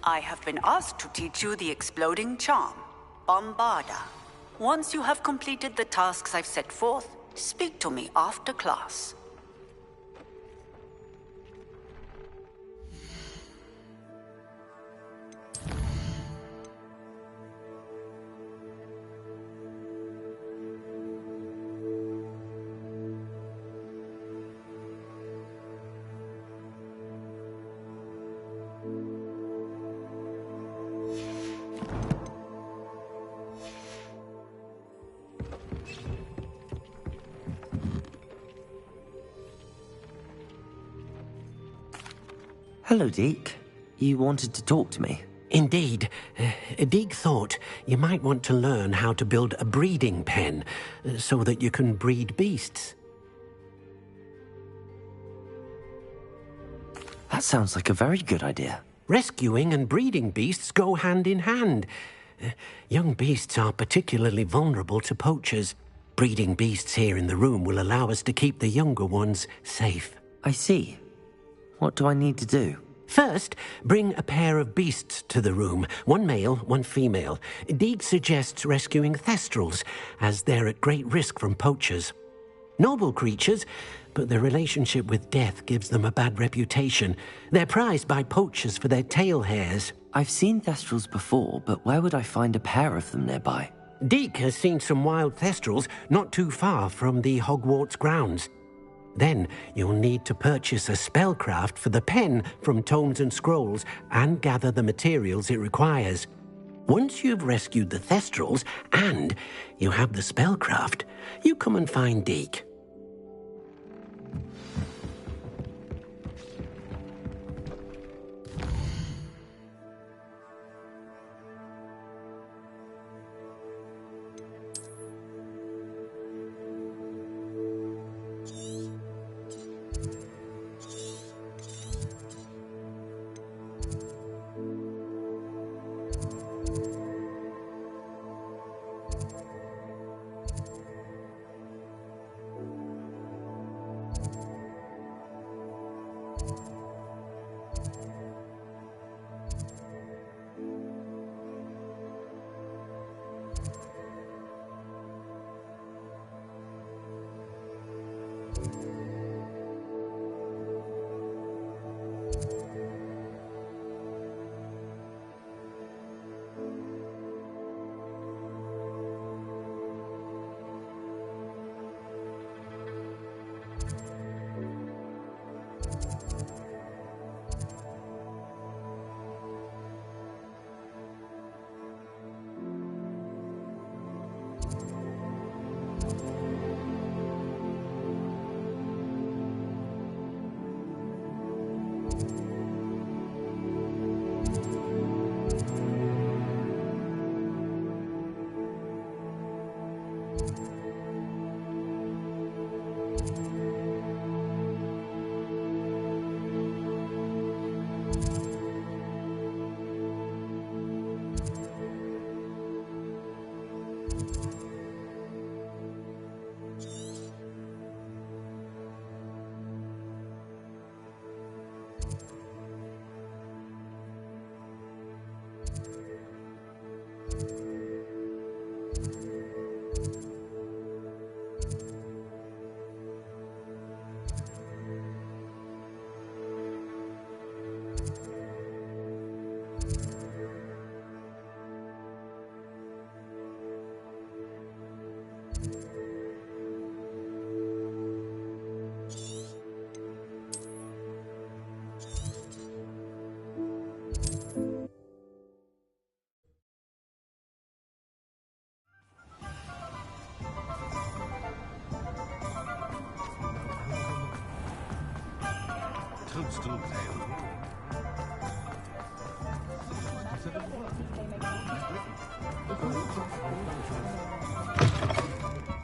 I have been asked to teach you the exploding charm, Bombarda. Once you have completed the tasks I've set forth, speak to me after class. Hello, Deke. You wanted to talk to me? Indeed. Deke thought you might want to learn how to build a breeding pen so that you can breed beasts. That sounds like a very good idea. Rescuing and breeding beasts go hand in hand. Young beasts are particularly vulnerable to poachers. Breeding beasts here in the room will allow us to keep the younger ones safe. I see. What do I need to do? First, bring a pair of beasts to the room. One male, one female. Deke suggests rescuing thestrals, as they're at great risk from poachers. Noble creatures, but their relationship with death gives them a bad reputation. They're prized by poachers for their tail hairs. I've seen thestrals before, but where would I find a pair of them nearby? Deke has seen some wild thestrals not too far from the Hogwarts grounds. Then you'll need to purchase a spellcraft for the pen from Tomes and Scrolls and gather the materials it requires. Once you've rescued the thestrals and you have the spellcraft, you come and find Deke.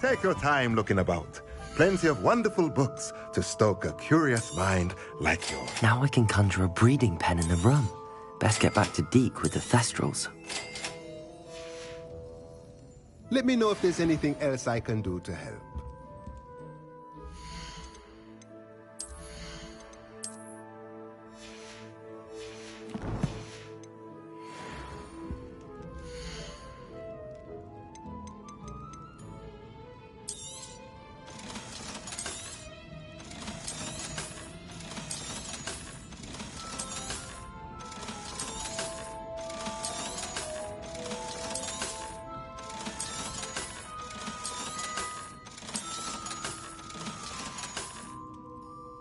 Take your time looking about. Plenty of wonderful books to stoke a curious mind like yours. Now I can conjure a breeding pen in the room. Best get back to Deke with the thestrals. Let me know if there's anything else I can do to help.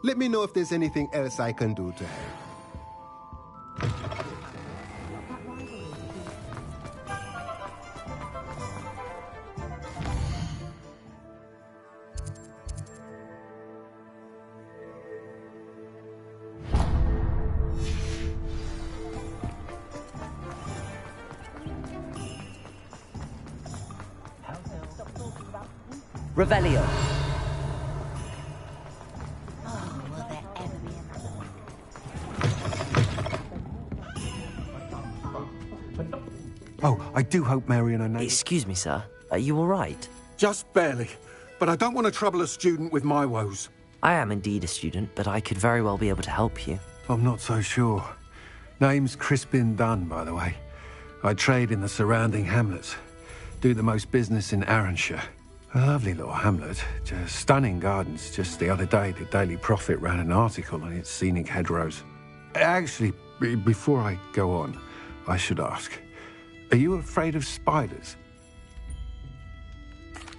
Let me know if there's anything else I can do to help. Revelio. Oh, I do hope Mary and her neighbour... Excuse me, sir. Are you all right? Just barely. But I don't want to trouble a student with my woes. I am indeed a student, but I could very well be able to help you. I'm not so sure. Name's Crispin Dunn, by the way. I trade in the surrounding hamlets. Do the most business in Arranshire. A lovely little hamlet. Just stunning gardens. Just the other day, the Daily Prophet ran an article on its scenic hedgerows. Actually, before I go on, I should ask, are you afraid of spiders?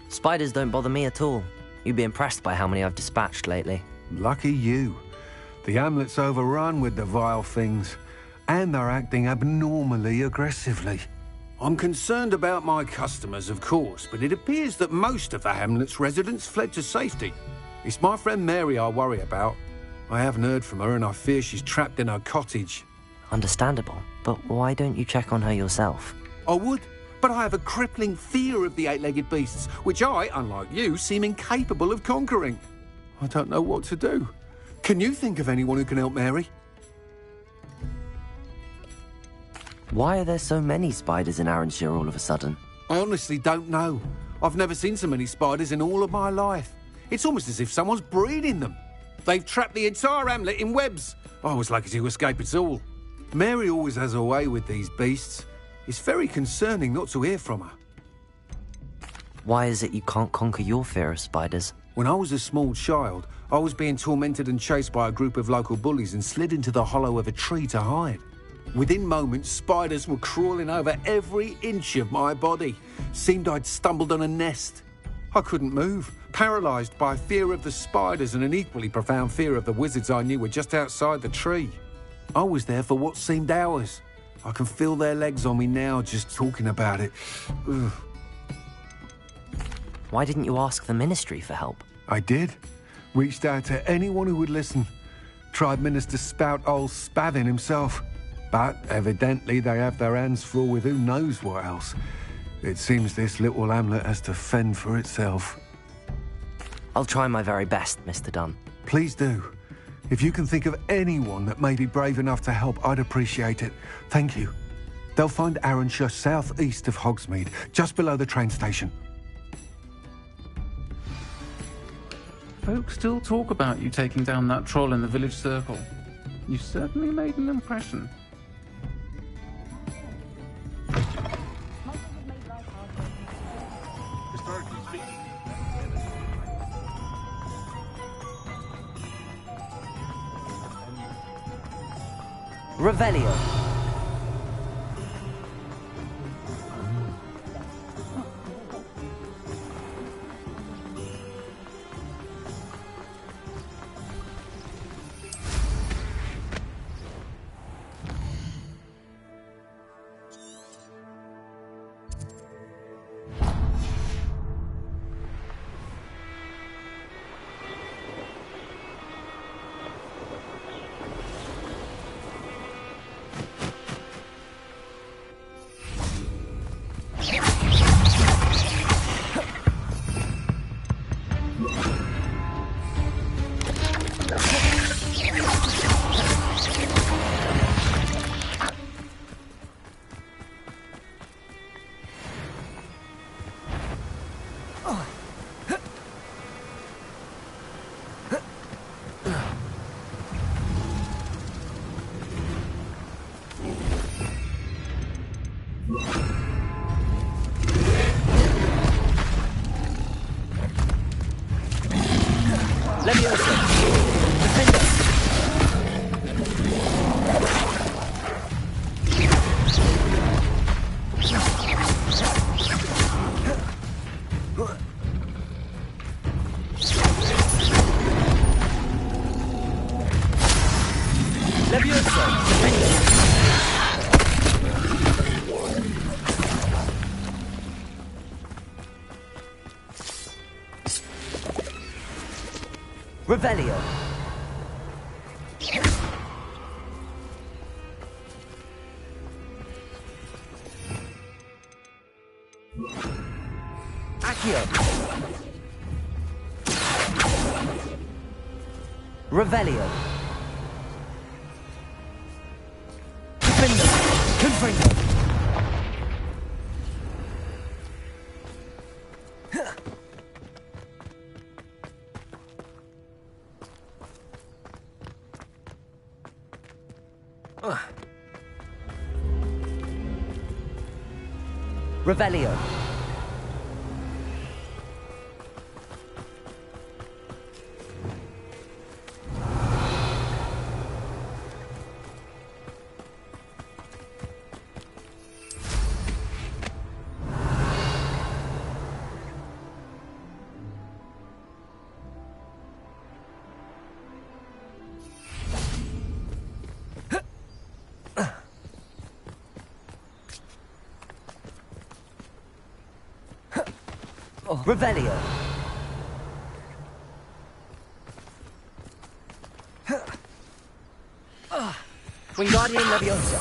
Spiders don't bother me at all. You'd be impressed by how many I've dispatched lately. Lucky you. The hamlet's overrun with the vile things, and they're acting abnormally aggressively. I'm concerned about my customers, of course, but it appears that most of the hamlet's residents fled to safety. It's my friend Mary I worry about. I haven't heard from her, and I fear she's trapped in her cottage. Understandable, but why don't you check on her yourself? I would, but I have a crippling fear of the eight-legged beasts, which I, unlike you, seem incapable of conquering. I don't know what to do. Can you think of anyone who can help Mary? Why are there so many spiders in Arranshire all of a sudden? I honestly don't know. I've never seen so many spiders in all of my life. It's almost as if someone's breeding them. They've trapped the entire hamlet in webs. I was lucky to escape it all. Mary always has a way with these beasts. It's very concerning not to hear from her. Why is it you can't conquer your fear of spiders? When I was a small child, I was being tormented and chased by a group of local bullies and slid into the hollow of a tree to hide. Within moments, spiders were crawling over every inch of my body. Seemed I'd stumbled on a nest. I couldn't move, paralysed by fear of the spiders and an equally profound fear of the wizards I knew were just outside the tree. I was there for what seemed hours. I can feel their legs on me now just talking about it. Ugh. Why didn't you ask the ministry for help? I did. Reached out to anyone who would listen. Tried Minister Spout old Spavin himself. But evidently they have their hands full with who knows what else. It seems this little hamlet has to fend for itself. I'll try my very best, Mr. Dunn. Please do. If you can think of anyone that may be brave enough to help, I'd appreciate it. Thank you. They'll find Arranshire southeast of Hogsmeade, just below the train station. Folks still talk about you taking down that troll in the village circle. You certainly made an impression. Revelio. Revelio. Accio. Revelio. Confringo. Revelio. Revelio. Wingardium Leviosa.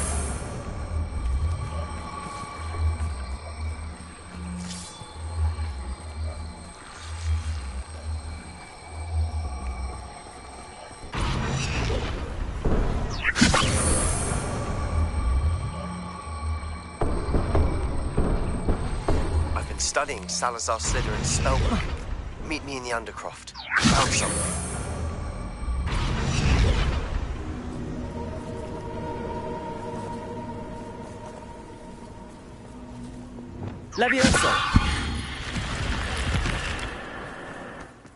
I've been studying Salazar Slytherin's spellbook. Meet me in the Undercroft. Found something. Leviosa.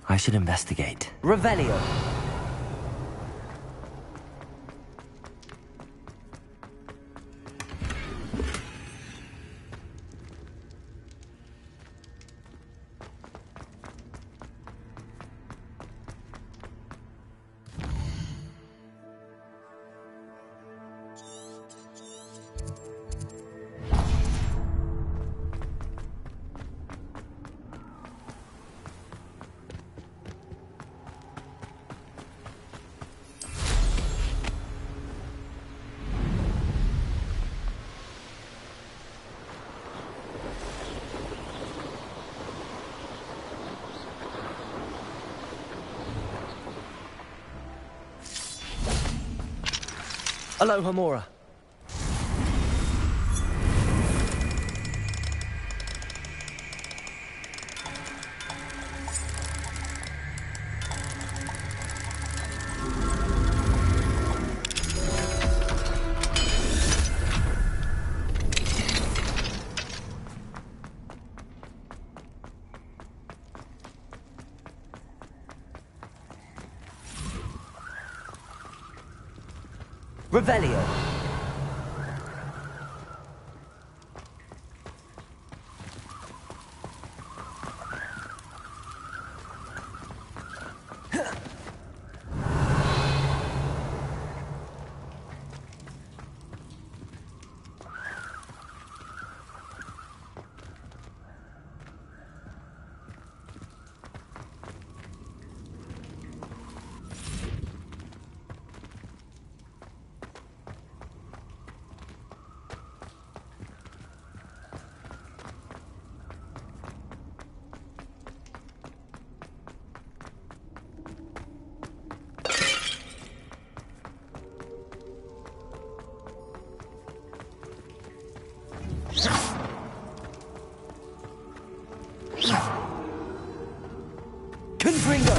I should investigate. Revelio. Aloha Mora. Revelio. Confringo.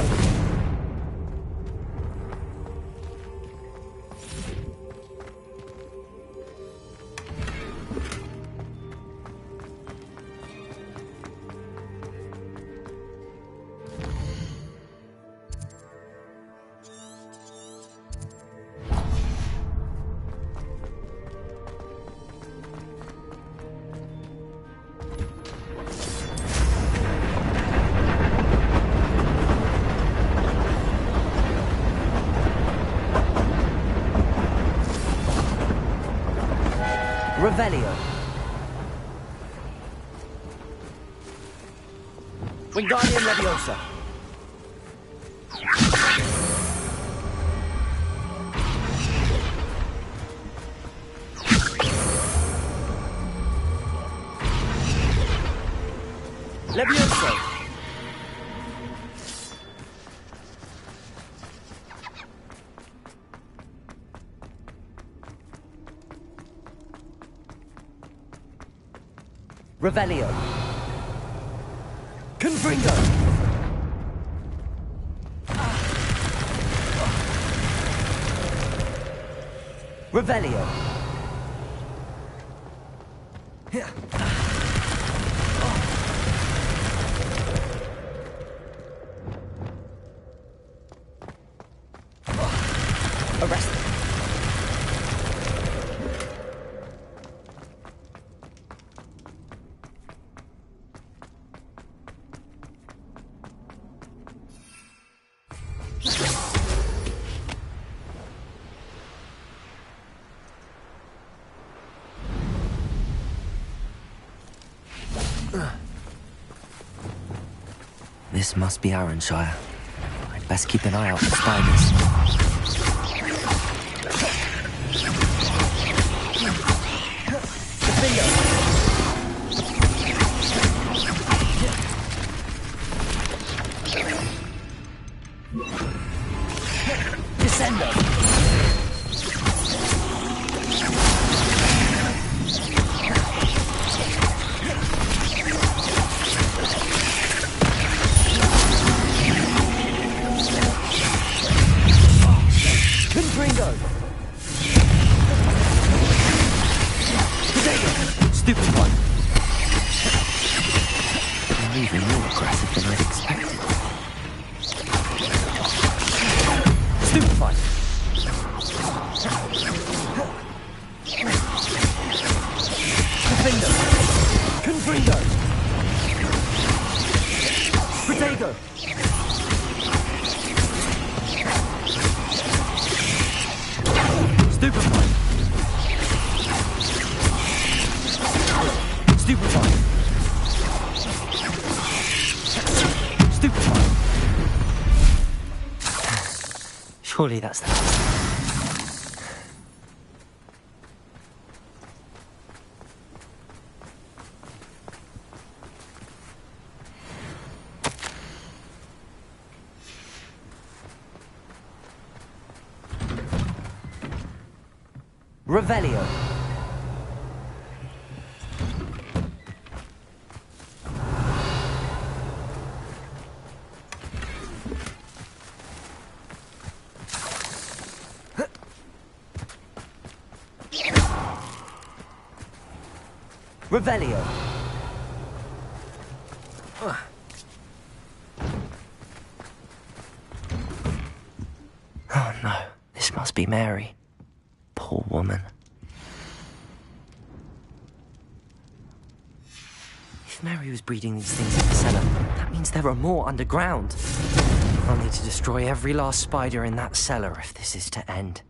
Revelio. Wingardium Leviosa. Revelio. Confringo. Revelio. Arrest. This must be Arranshire. I'd best keep an eye out for spiders. Descendo. Confringo. Stupid one. You're even more aggressive than I'd expected. Stupefied. Confringo. Confringo. Protego. Stupefied. Stupefied. Stupefied. Surely that's the last. Revelio. Revelio. Oh no, this must be Mary. Poor woman. If Mary was breeding these things in the cellar, that means there are more underground. I'll need to destroy every last spider in that cellar if this is to end.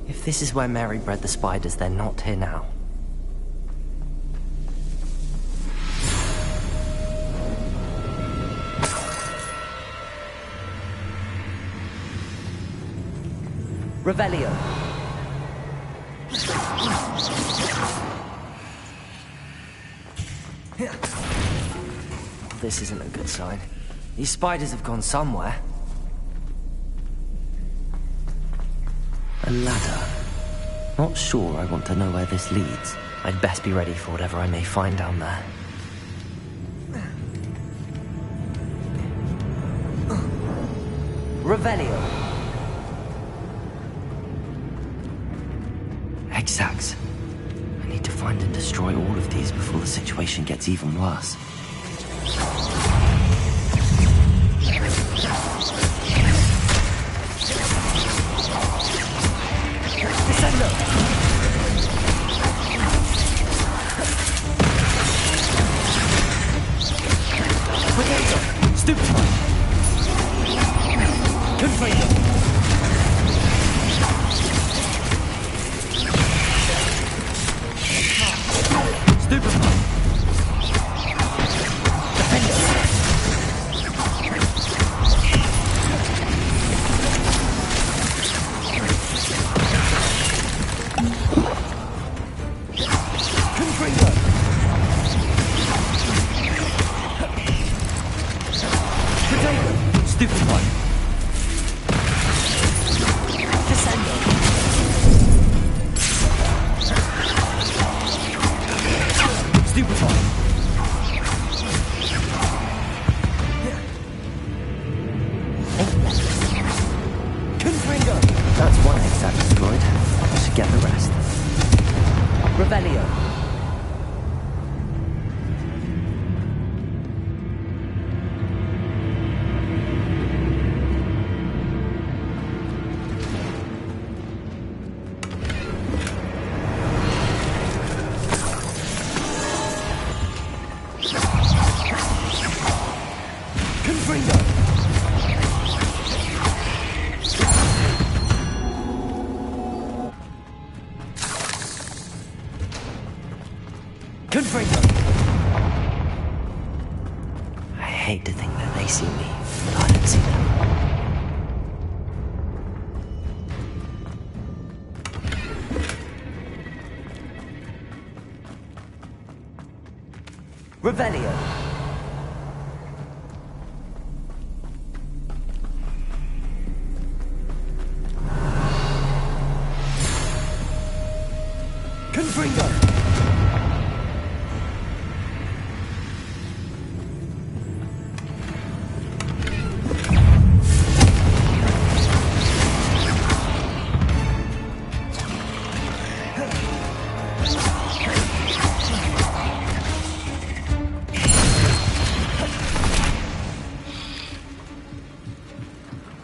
If this is where Mary bred the spiders, they're not here now. Revelio. This isn't a good sign. These spiders have gone somewhere. A ladder. Not sure I want to know where this leads. I'd best be ready for whatever I may find down there. Revelio. Exact. I need to find and destroy all of these before the situation gets even worse. Potato! Stupid one! Descendo! Stupid one! Confringo! That's one exact destroyed. I should get the rest. Revelio. Confringo. Confringo. I hate to think that they see me, but I don't see them. Revelio. Confringo.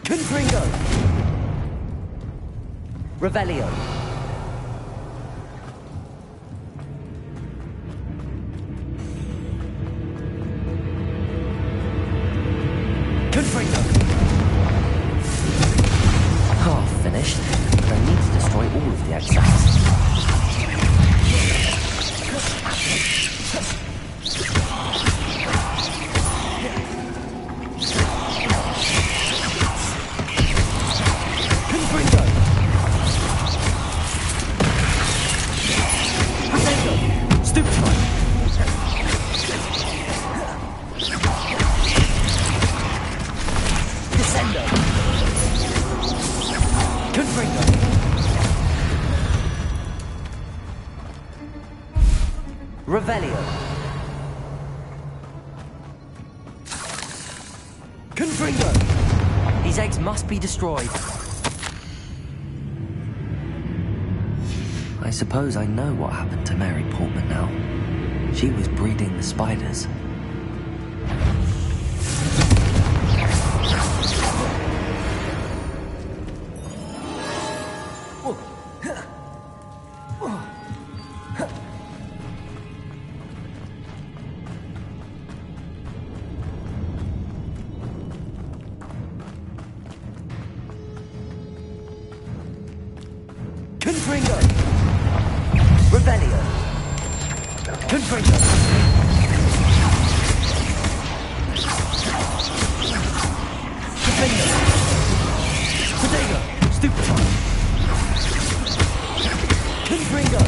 Confringo. Revelio. Confringo. Half finished, but I need to destroy all of the exacts. Confringo. Potato. Stupid one. Descendo. Confringo. Revelio. Confringo. These eggs must be destroyed. I suppose I know what happened to Mary Portman now. She was breeding the spiders. Confringo. Revelio. Confringo. Confringo. Potato. Stupid one. Confringo.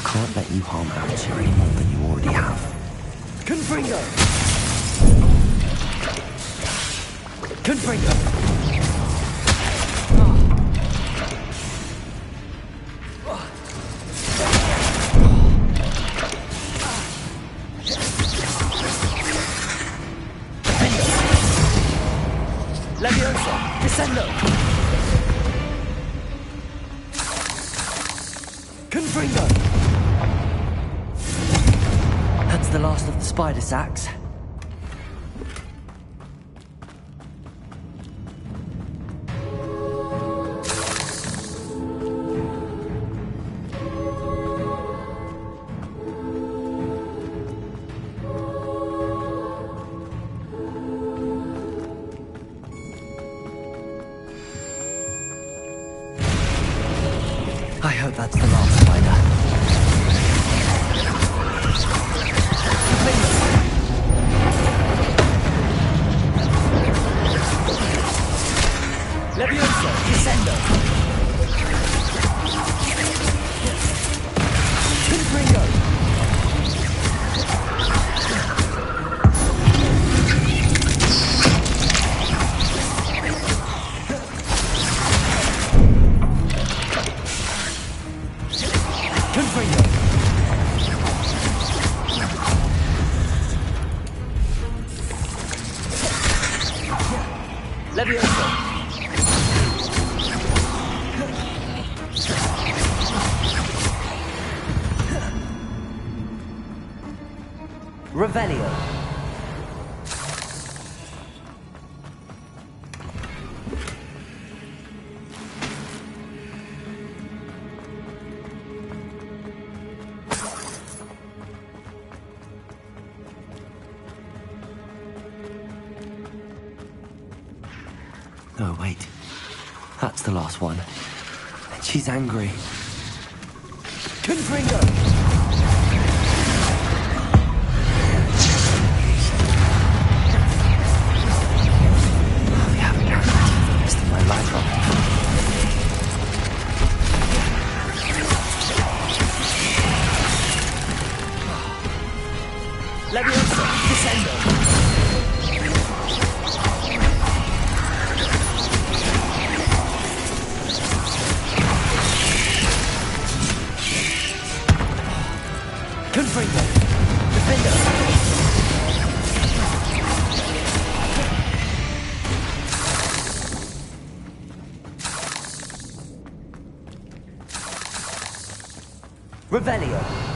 Can't let you harm Alistair any more than you already have. Confringo. Confringo. Leviosa. Descendo. Confringo. That's the last of the spider sacks. I hope that's the last spider. Leviosa, Descendo. Confringo! Levioso! Revelio! Oh, wait. That's the last one. And she's angry. Confringo! Leviosa, descendo! Confringo! Defender! Revelio!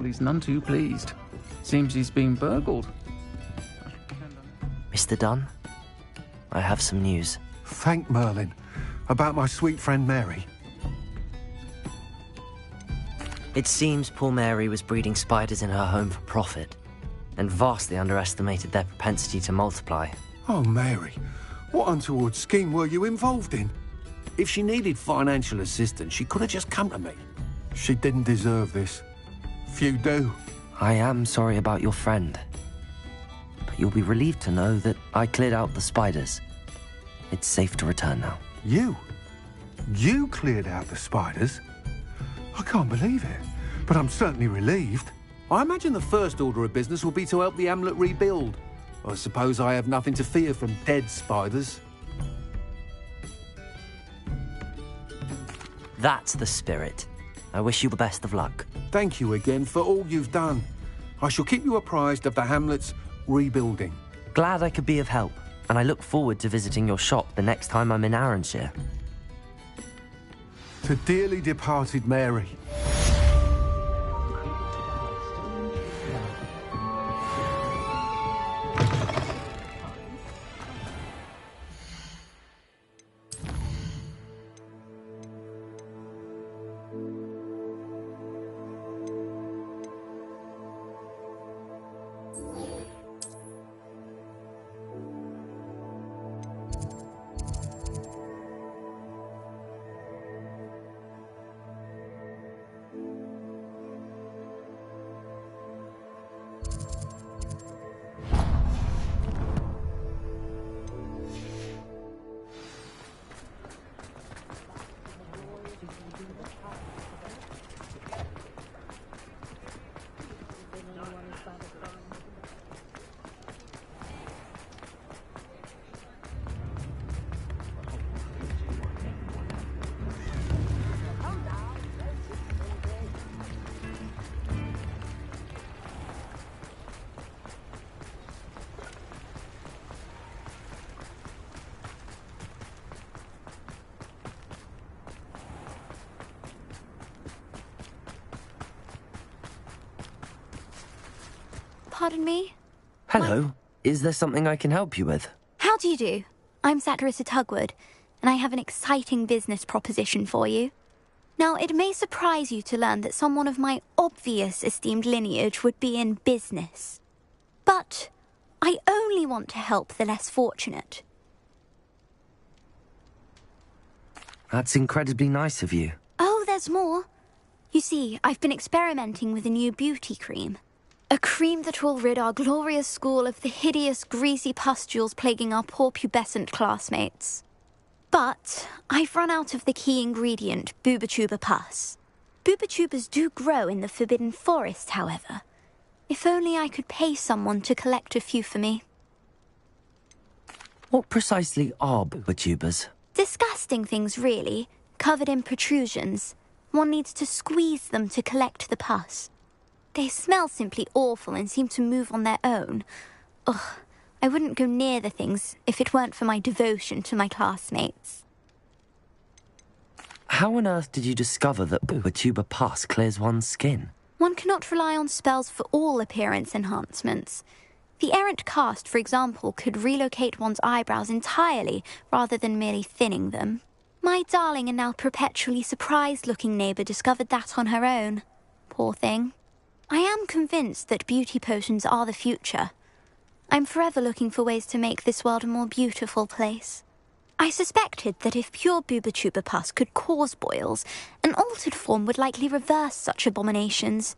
He's none too pleased. Seems he's been burgled. Mr. Dunn, I have some news. Thank Merlin. About my sweet friend Mary. It seems poor Mary was breeding spiders in her home for profit, and vastly underestimated their propensity to multiply. Oh, Mary, what untoward scheme were you involved in? If she needed financial assistance, she could have just come to me. She didn't deserve this. Few do. I am sorry about your friend. you'll be relieved to know that I cleared out the spiders. It's safe to return now. You? You cleared out the spiders? I can't believe it, but I'm certainly relieved. I imagine the first order of business will be to help the amulet rebuild. I suppose I have nothing to fear from dead spiders. That's the spirit. I wish you the best of luck. Thank you again for all you've done. I shall keep you apprised of the hamlet's rebuilding. Glad I could be of help, and I look forward to visiting your shop the next time I'm in Arranshire. To dearly departed Mary. Pardon me? Hello. Is there something I can help you with? How do you do? I'm Satirissa Tugwood, and I have an exciting business proposition for you. Now, it may surprise you to learn that someone of my obvious esteemed lineage would be in business. But I only want to help the less fortunate. That's incredibly nice of you. Oh, there's more. You see, I've been experimenting with a new beauty cream. A cream that will rid our glorious school of the hideous, greasy pustules plaguing our poor pubescent classmates. But I've run out of the key ingredient, Boobotuber pus. Boobotubers do grow in the Forbidden Forest, however. If only I could pay someone to collect a few for me. What precisely are boobotubers? Disgusting things, really, covered in protrusions. One needs to squeeze them to collect the pus. They smell simply awful and seem to move on their own. Ugh, I wouldn't go near the things if it weren't for my devotion to my classmates. How on earth did you discover that Boobotuber pus clears one's skin? One cannot rely on spells for all appearance enhancements. The errant cast, for example, could relocate one's eyebrows entirely rather than merely thinning them. My darling and now perpetually surprised-looking neighbour discovered that on her own. Poor thing. I am convinced that beauty potions are the future. I'm forever looking for ways to make this world a more beautiful place. I suspected that if pure Boobotuber pus could cause boils, an altered form would likely reverse such abominations.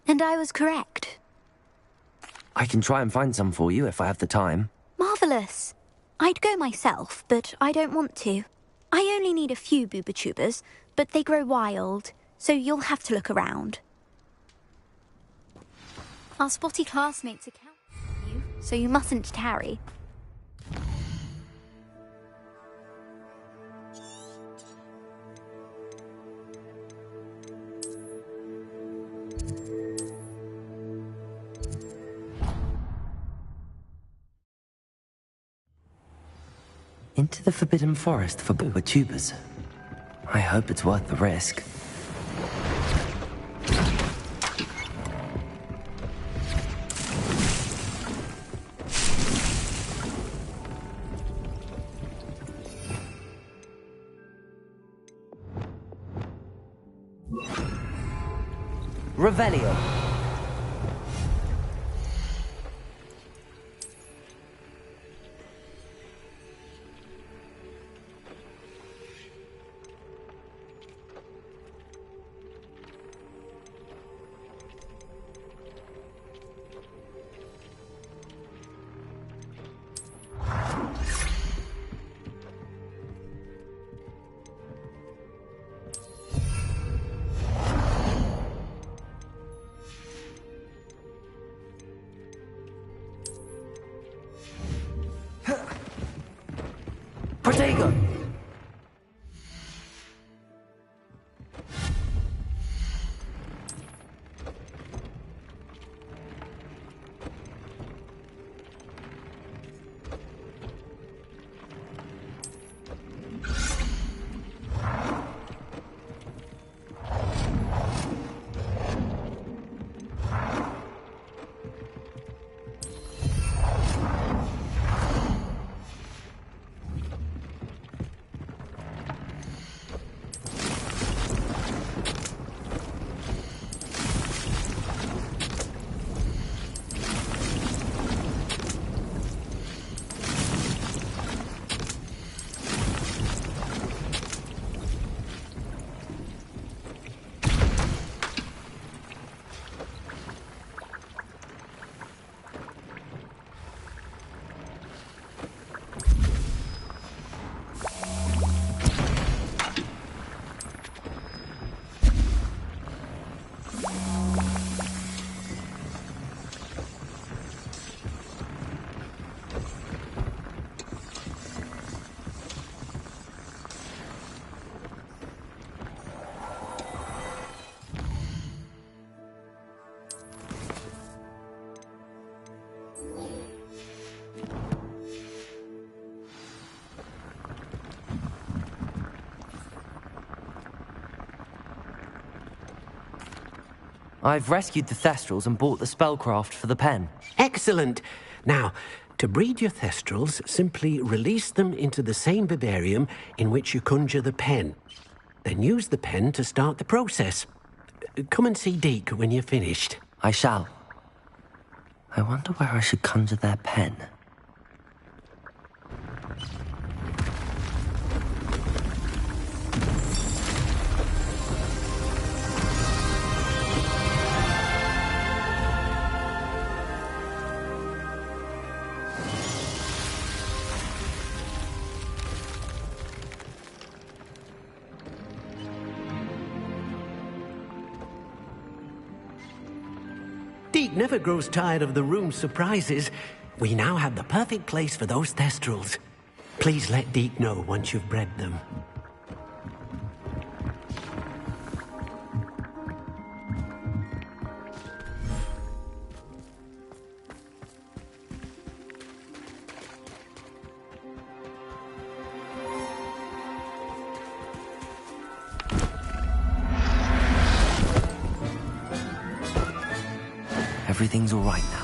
And I was correct. I can try and find some for you if I have the time. Marvellous. I'd go myself, but I don't want to. I only need a few Boobotubers, but they grow wild, so you'll have to look around. Our spotty classmates account for you, so you mustn't tarry. Into the Forbidden Forest for Boobotubers. I hope it's worth the risk. Revelio. Protego! I've rescued the Thestrals and bought the spellcraft for the pen. Excellent. Now, to breed your Thestrals, simply release them into the same vivarium in which you conjure the pen. Then use the pen to start the process. Come and see Deke when you're finished. I shall. I wonder where I should conjure their pen. Deke never grows tired of the room's surprises. We now have the perfect place for those Thestrals. Please let Deke know once you've bred them. Everything's all right now.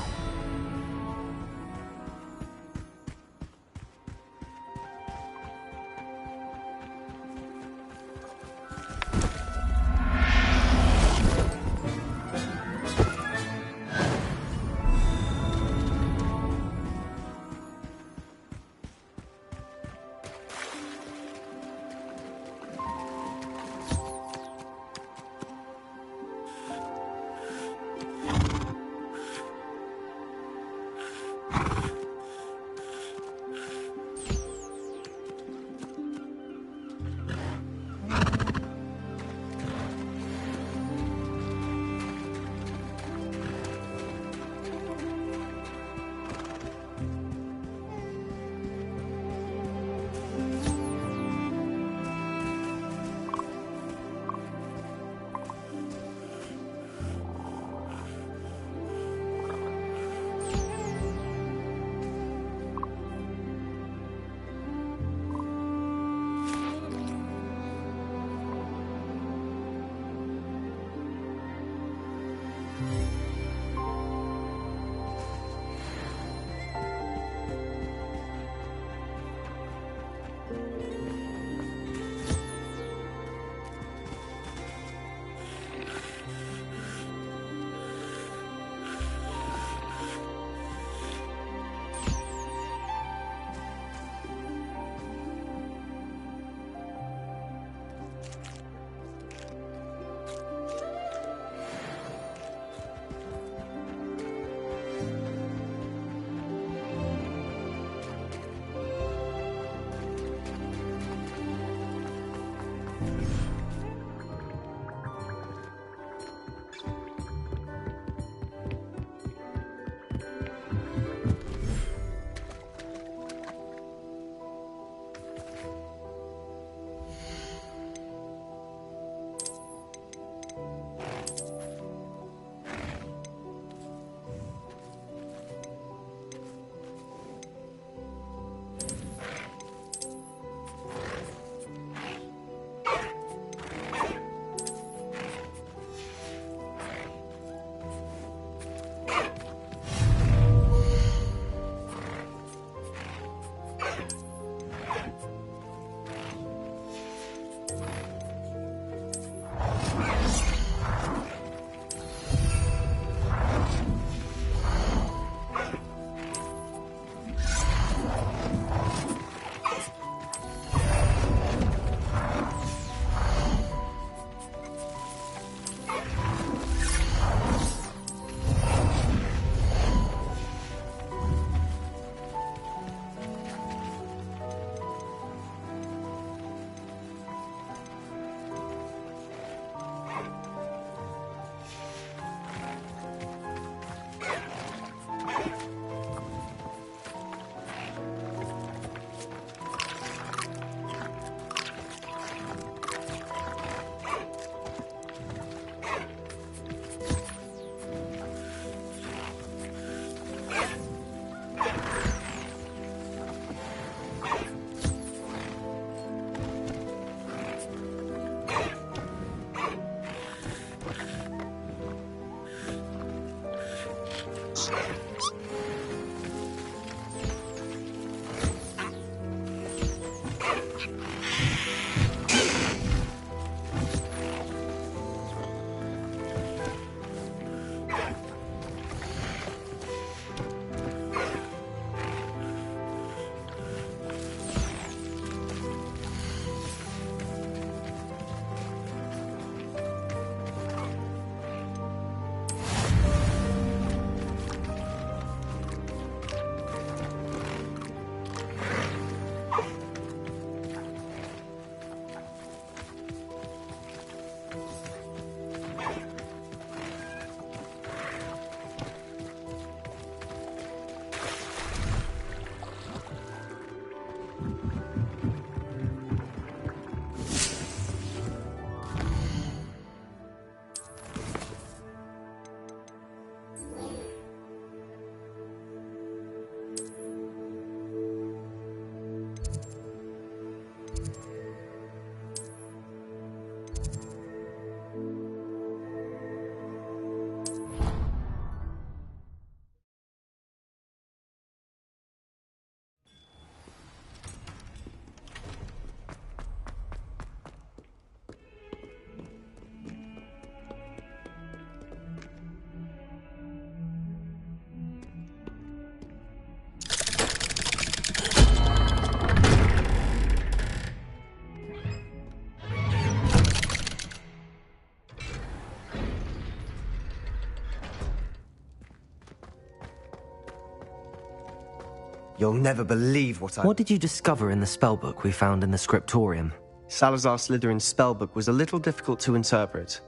You'll never believe what I... What did you discover in the spellbook we found in the scriptorium? Salazar Slytherin's spellbook was a little difficult to interpret,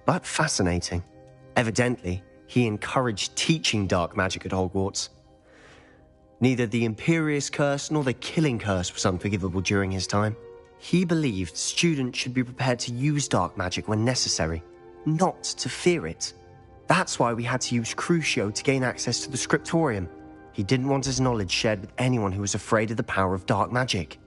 but fascinating. Evidently, he encouraged teaching dark magic at Hogwarts. Neither the Imperious Curse nor the Killing Curse was unforgivable during his time. He believed students should be prepared to use dark magic when necessary, not to fear it. That's why we had to use Crucio to gain access to the scriptorium. He didn't want his knowledge shared with anyone who was afraid of the power of dark magic.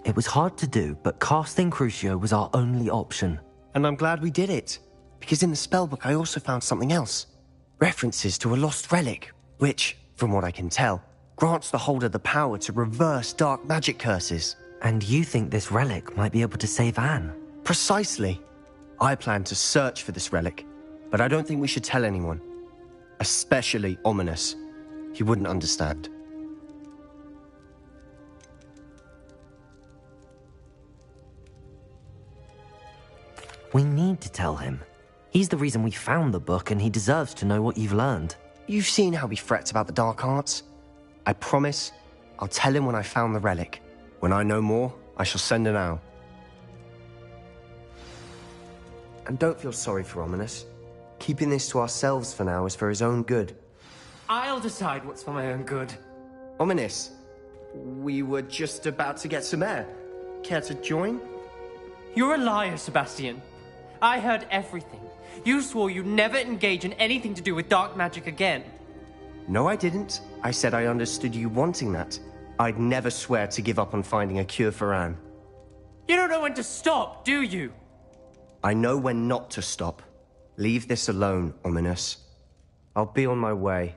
It was hard to do, but casting Crucio was our only option. And I'm glad we did it, because in the spellbook I also found something else. References to a lost relic, which, from what I can tell, grants the holder the power to reverse dark magic curses. And you think this relic might be able to save Anne? Precisely. I plan to search for this relic, but I don't think we should tell anyone. Especially Ominous. He wouldn't understand. We need to tell him. He's the reason we found the book, and he deserves to know what you've learned. You've seen how he frets about the dark arts. I promise I'll tell him when I found the relic. When I know more, I shall send an owl. And don't feel sorry for Ominous. Keeping this to ourselves for now is for his own good. I'll decide what's for my own good. Ominous, we were just about to get some air. Care to join? You're a liar, Sebastian. I heard everything. You swore you'd never engage in anything to do with dark magic again. No, I didn't. I said I understood you wanting that. I'd never swear to give up on finding a cure for Anne. You don't know when to stop, do you? I know when not to stop. Leave this alone, Ominous. I'll be on my way.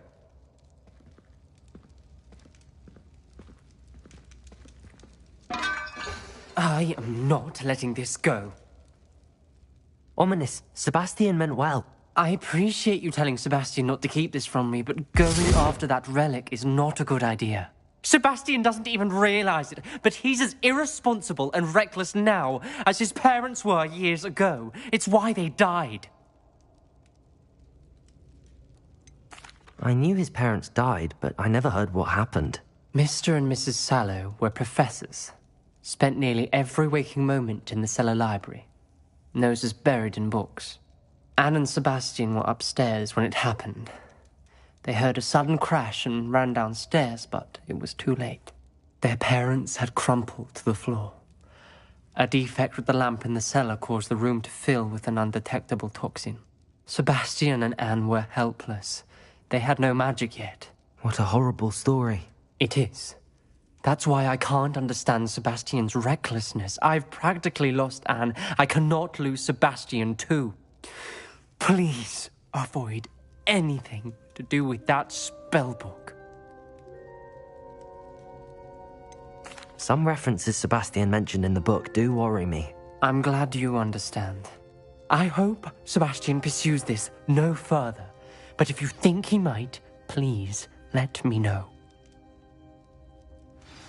I am not letting this go. Ominous, Sebastian meant well. I appreciate you telling Sebastian not to keep this from me, but going after that relic is not a good idea. Sebastian doesn't even realize it, but he's as irresponsible and reckless now as his parents were years ago. It's why they died. I knew his parents died, but I never heard what happened. Mr. and Mrs. Sallow were professors. Spent nearly every waking moment in the cellar library. Noses buried in books. Anne and Sebastian were upstairs when it happened. They heard a sudden crash and ran downstairs, but it was too late. Their parents had crumpled to the floor. A defect with the lamp in the cellar caused the room to fill with an undetectable toxin. Sebastian and Anne were helpless. They had no magic yet. What a horrible story. It is. That's why I can't understand Sebastian's recklessness. I've practically lost Anne. I cannot lose Sebastian too. Please avoid anything to do with that spellbook. Some references Sebastian mentioned in the book do worry me. I'm glad you understand. I hope Sebastian pursues this no further. But if you think he might, please let me know.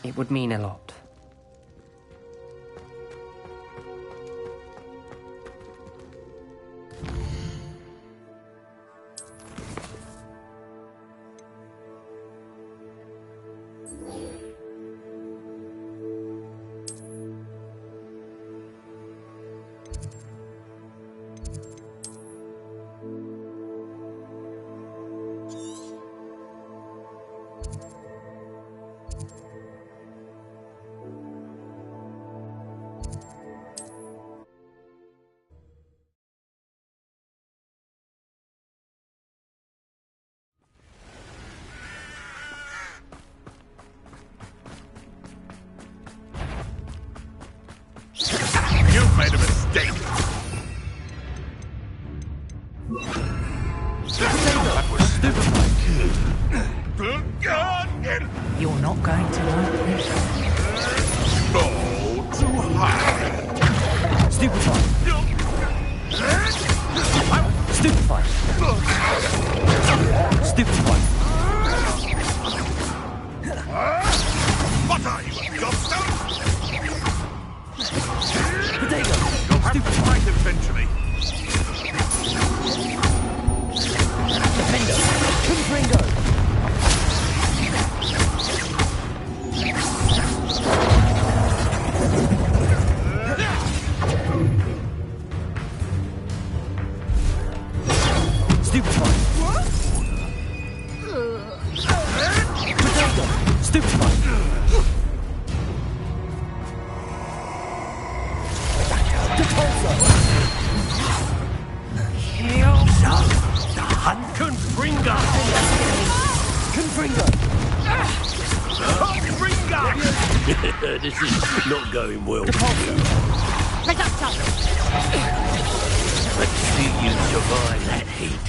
It would mean a lot. You've made a mistake. That was stupid. You're not going to like this. Fall too high. Stupefy! Stupefy! Stupefy! What are you, a gobstone? Potato! You'll have to fight eventually. Stupefy! Potato! Stupefy! Repulsor! Confringo! Confringo! Confringo! This is not going well. Repulsor! Let's see you survive that heat.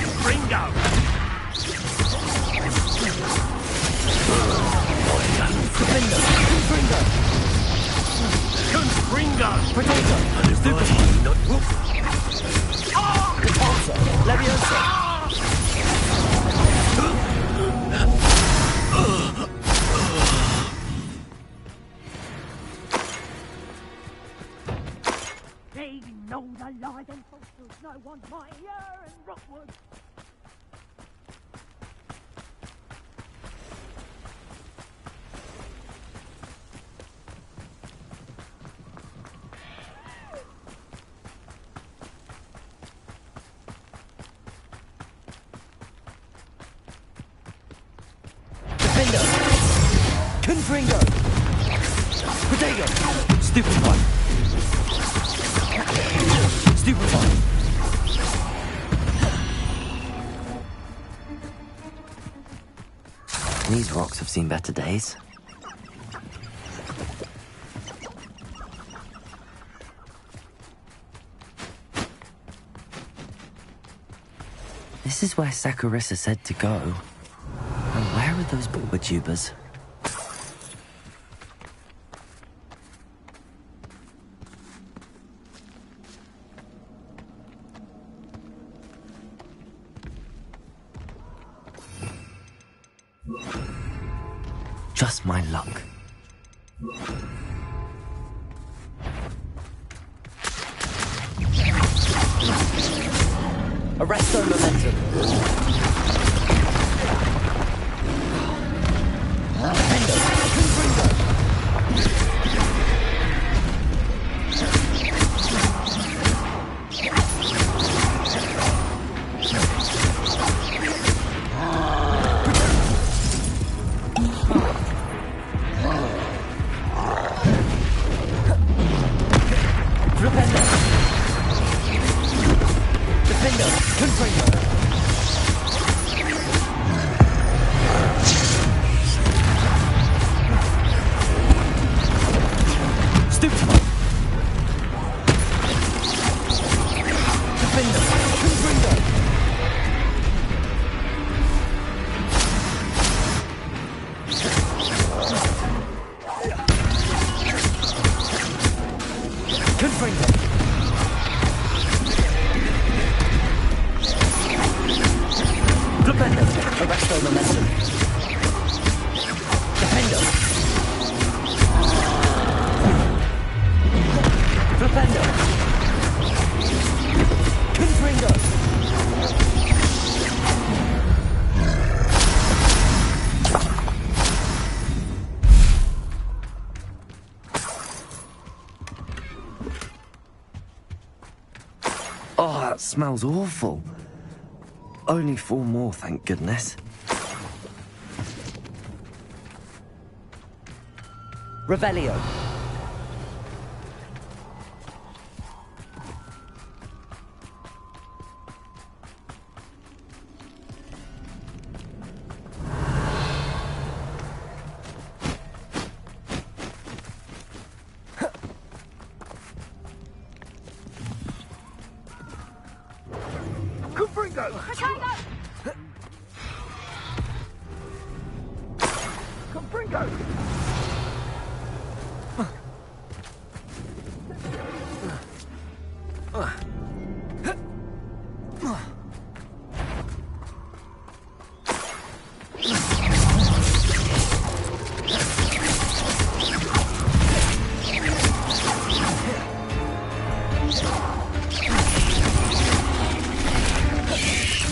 Confringo! Confringo! Potato! Stupefy! Not whoop! Repulsor! Leviosa! They know the lies and falsehoods no one's mightier in Rookwood. Defender! Confringo! Potato! Stupefy! Stupefy! These rocks have seen better days. This is where Saccharissa said to go. And where are those booba-tubers? Just my luck. Arresto momentum. Defendo. Confringo. Rependo. Defendo. Confringo. Stupefy. Defendo. Confringo. Confringo. Defendo. Arresto momentum. Defendo. Defendo. Confringo. Oh, that smells awful. Only 4 more, thank goodness. Revelio. Confringo! Confringo!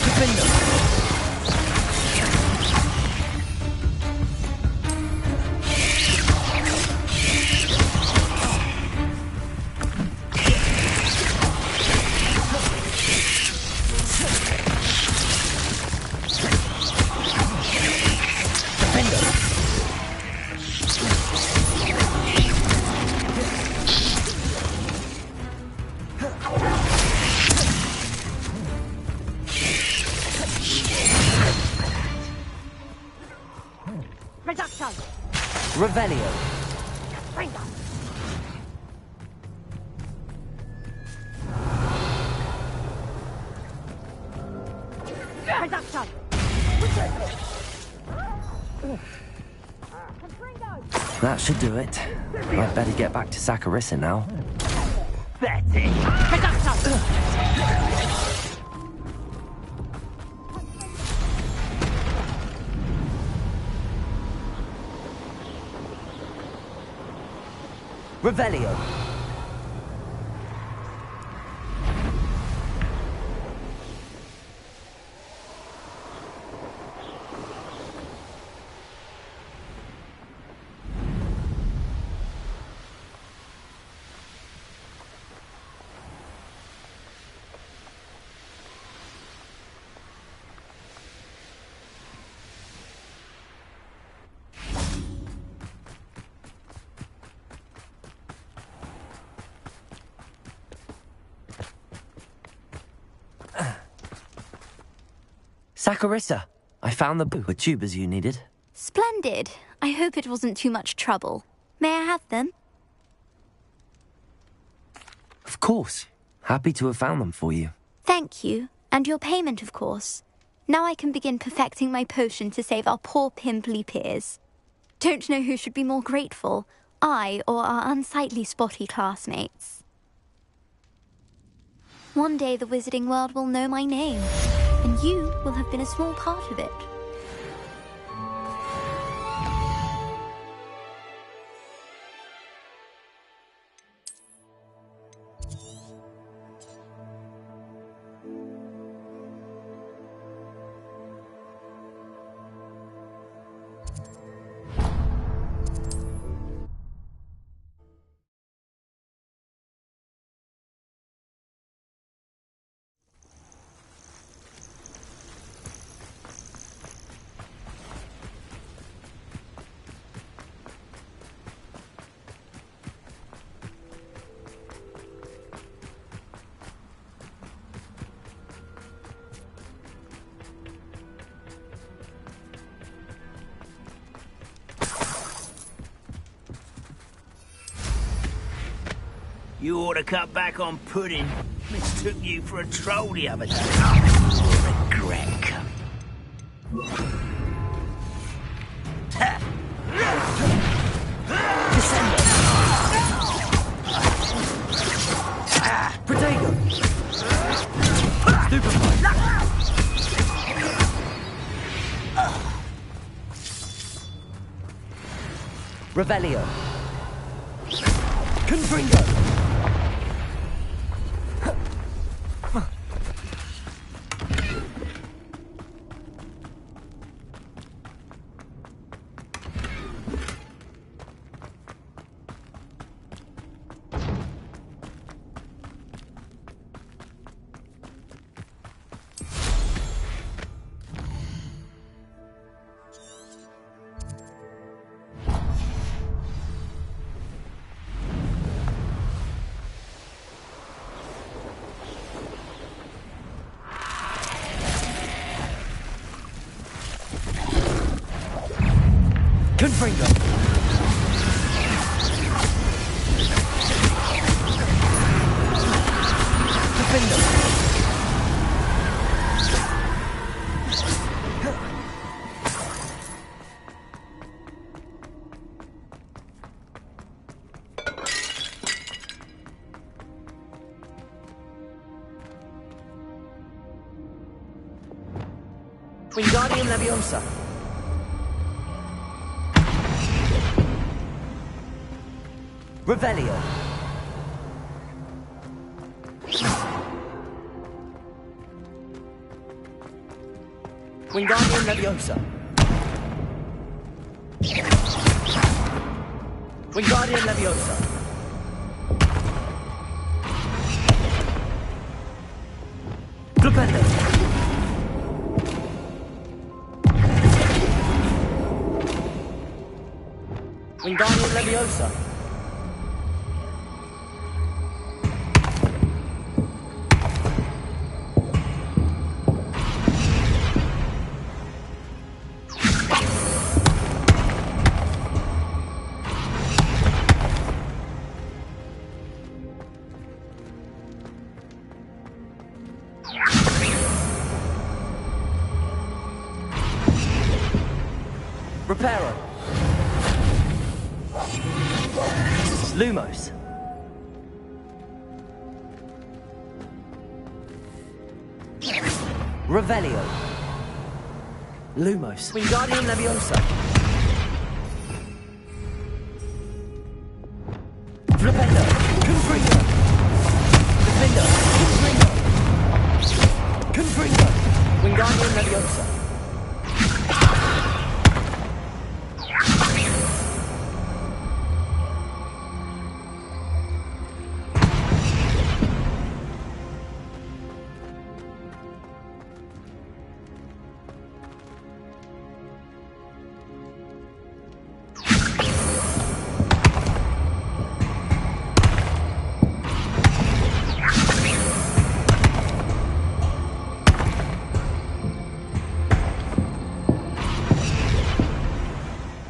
Defendo. Revelio. Reduction! That should do it. I'd better get back to Saccharissa now. That's it! Reduction! Revelio. Saccharissa, I found the tubers you needed. Splendid. I hope it wasn't too much trouble. May I have them? Of course. Happy to have found them for you. Thank you. And your payment, of course. Now I can begin perfecting my potion to save our poor pimply peers. Don't know who should be more grateful, I or our unsightly spotty classmates. One day the wizarding world will know my name, and you will have been a small part of it. You ought to cut back on pudding. Mistook you for a troll the other day. Regret. Protego! Stupefy! Revelio! Confringo! Confringo! Defender! Wingardium Leviosa! Revelio! Wingardium Leviosa! Wingardium Leviosa! Flipendo! Wingardium Leviosa! Reparo! Lumos! Revelio! Lumos! Wingardium Leviosa! Flipendo! Confringo! Defender! Confringo! Confringo! Wingardium Leviosa!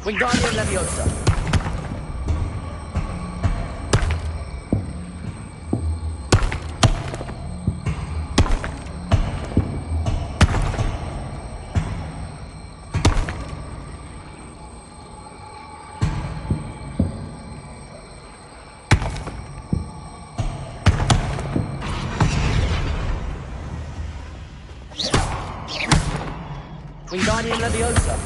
Wingardium Leviosa. Wingardium Leviosa.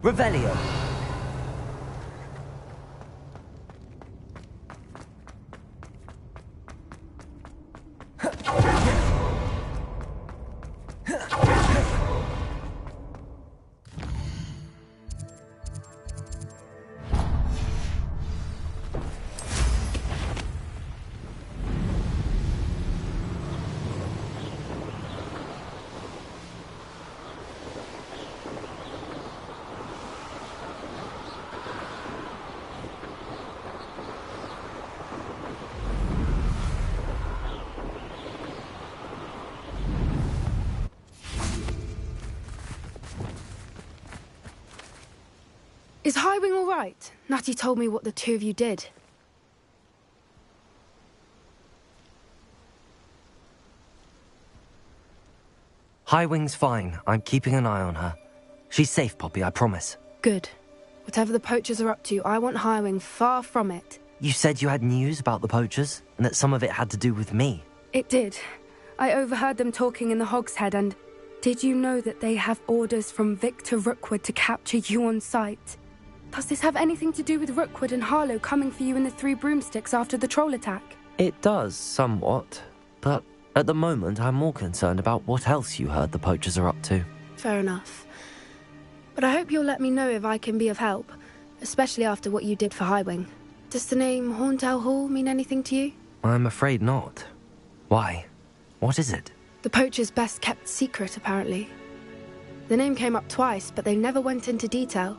Revelio. Is Highwing all right? Natty told me what the two of you did. Highwing's fine. I'm keeping an eye on her. She's safe, Poppy, I promise. Good. Whatever the poachers are up to, I want Highwing far from it. You said you had news about the poachers, and that some of it had to do with me. It did. I overheard them talking in the Hogshead, and did you know that they have orders from Victor Rookwood to capture you on sight? Does this have anything to do with Rookwood and Harlow coming for you in the Three Broomsticks after the troll attack? It does, somewhat. But at the moment, I'm more concerned about what else you heard the poachers are up to. Fair enough. But I hope you'll let me know if I can be of help, especially after what you did for Highwing. Does the name Horntail Hall mean anything to you? I'm afraid not. Why? What is it? The poachers' best-kept secret, apparently. The name came up twice, but they never went into detail.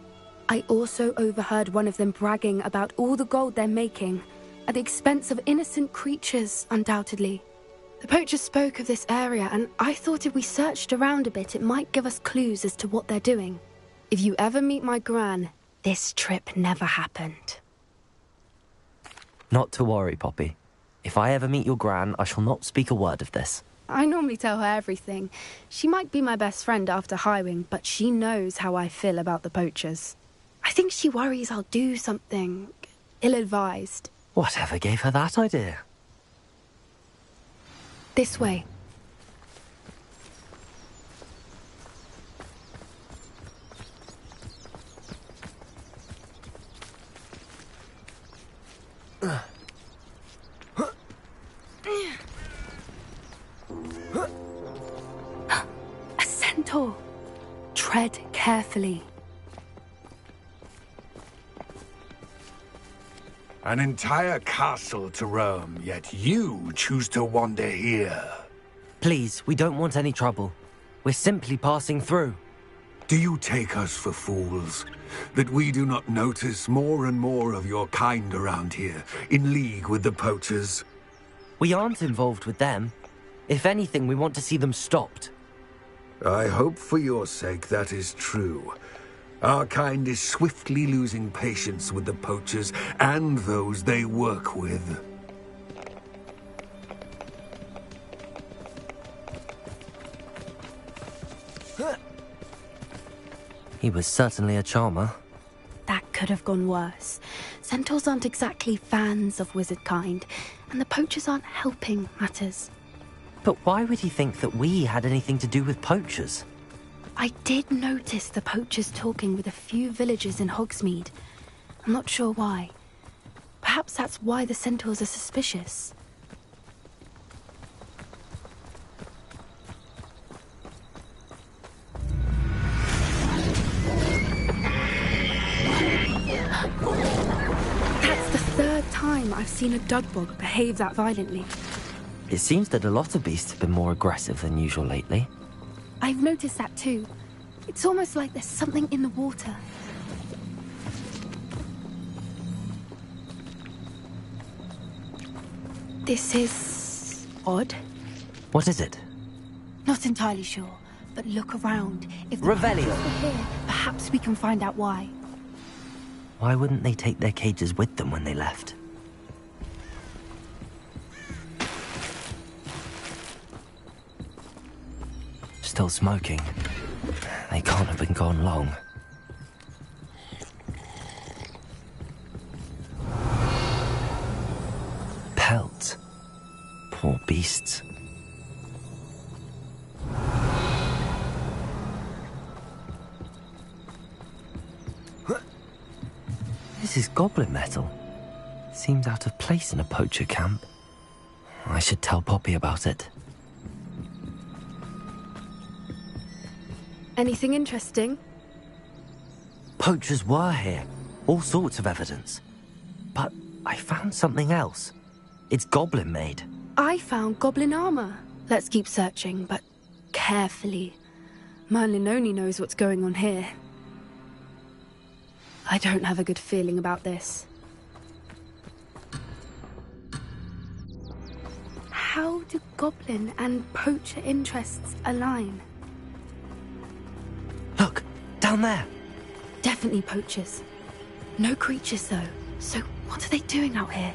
I also overheard one of them bragging about all the gold they're making, at the expense of innocent creatures, undoubtedly. The poachers spoke of this area, and I thought if we searched around a bit, it might give us clues as to what they're doing. If you ever meet my gran, this trip never happened. Not to worry, Poppy. If I ever meet your gran, I shall not speak a word of this. I normally tell her everything. She might be my best friend after Highwing, but she knows how I feel about the poachers. I think she worries I'll do something ill-advised. Whatever gave her that idea? This way. A centaur. Tread carefully. An entire castle to roam, yet you choose to wander here. Please, we don't want any trouble. We're simply passing through. Do you take us for fools? That we do not notice more and more of your kind around here, in league with the poachers? We aren't involved with them. If anything, we want to see them stopped. I hope for your sake that is true. Our kind is swiftly losing patience with the poachers and those they work with. He was certainly a charmer. That could have gone worse. Centaurs aren't exactly fans of wizard kind, and the poachers aren't helping matters. But why would he think that we had anything to do with poachers? I did notice the poachers talking with a few villagers in Hogsmeade. I'm not sure why. Perhaps that's why the centaurs are suspicious. That's the third time I've seen a dugbog behave that violently. It seems that a lot of beasts have been more aggressive than usual lately. I've noticed that too. It's almost like there's something in the water. This is odd. What is it? Not entirely sure, but look around. If the Revelio. poachers were here, perhaps we can find out why. Why wouldn't they take their cages with them when they left? Still smoking. They can't have been gone long. Pelts. Poor beasts. This is goblin metal. Seems out of place in a poacher camp. I should tell Poppy about it. Anything interesting? Poachers were here. All sorts of evidence. But I found something else. It's goblin made. I found goblin armor. Let's keep searching, but carefully. Merlin only knows what's going on here. I don't have a good feeling about this. How do goblin and poacher interests align? Look, down there. Definitely poachers. No creatures, though. So what are they doing out here?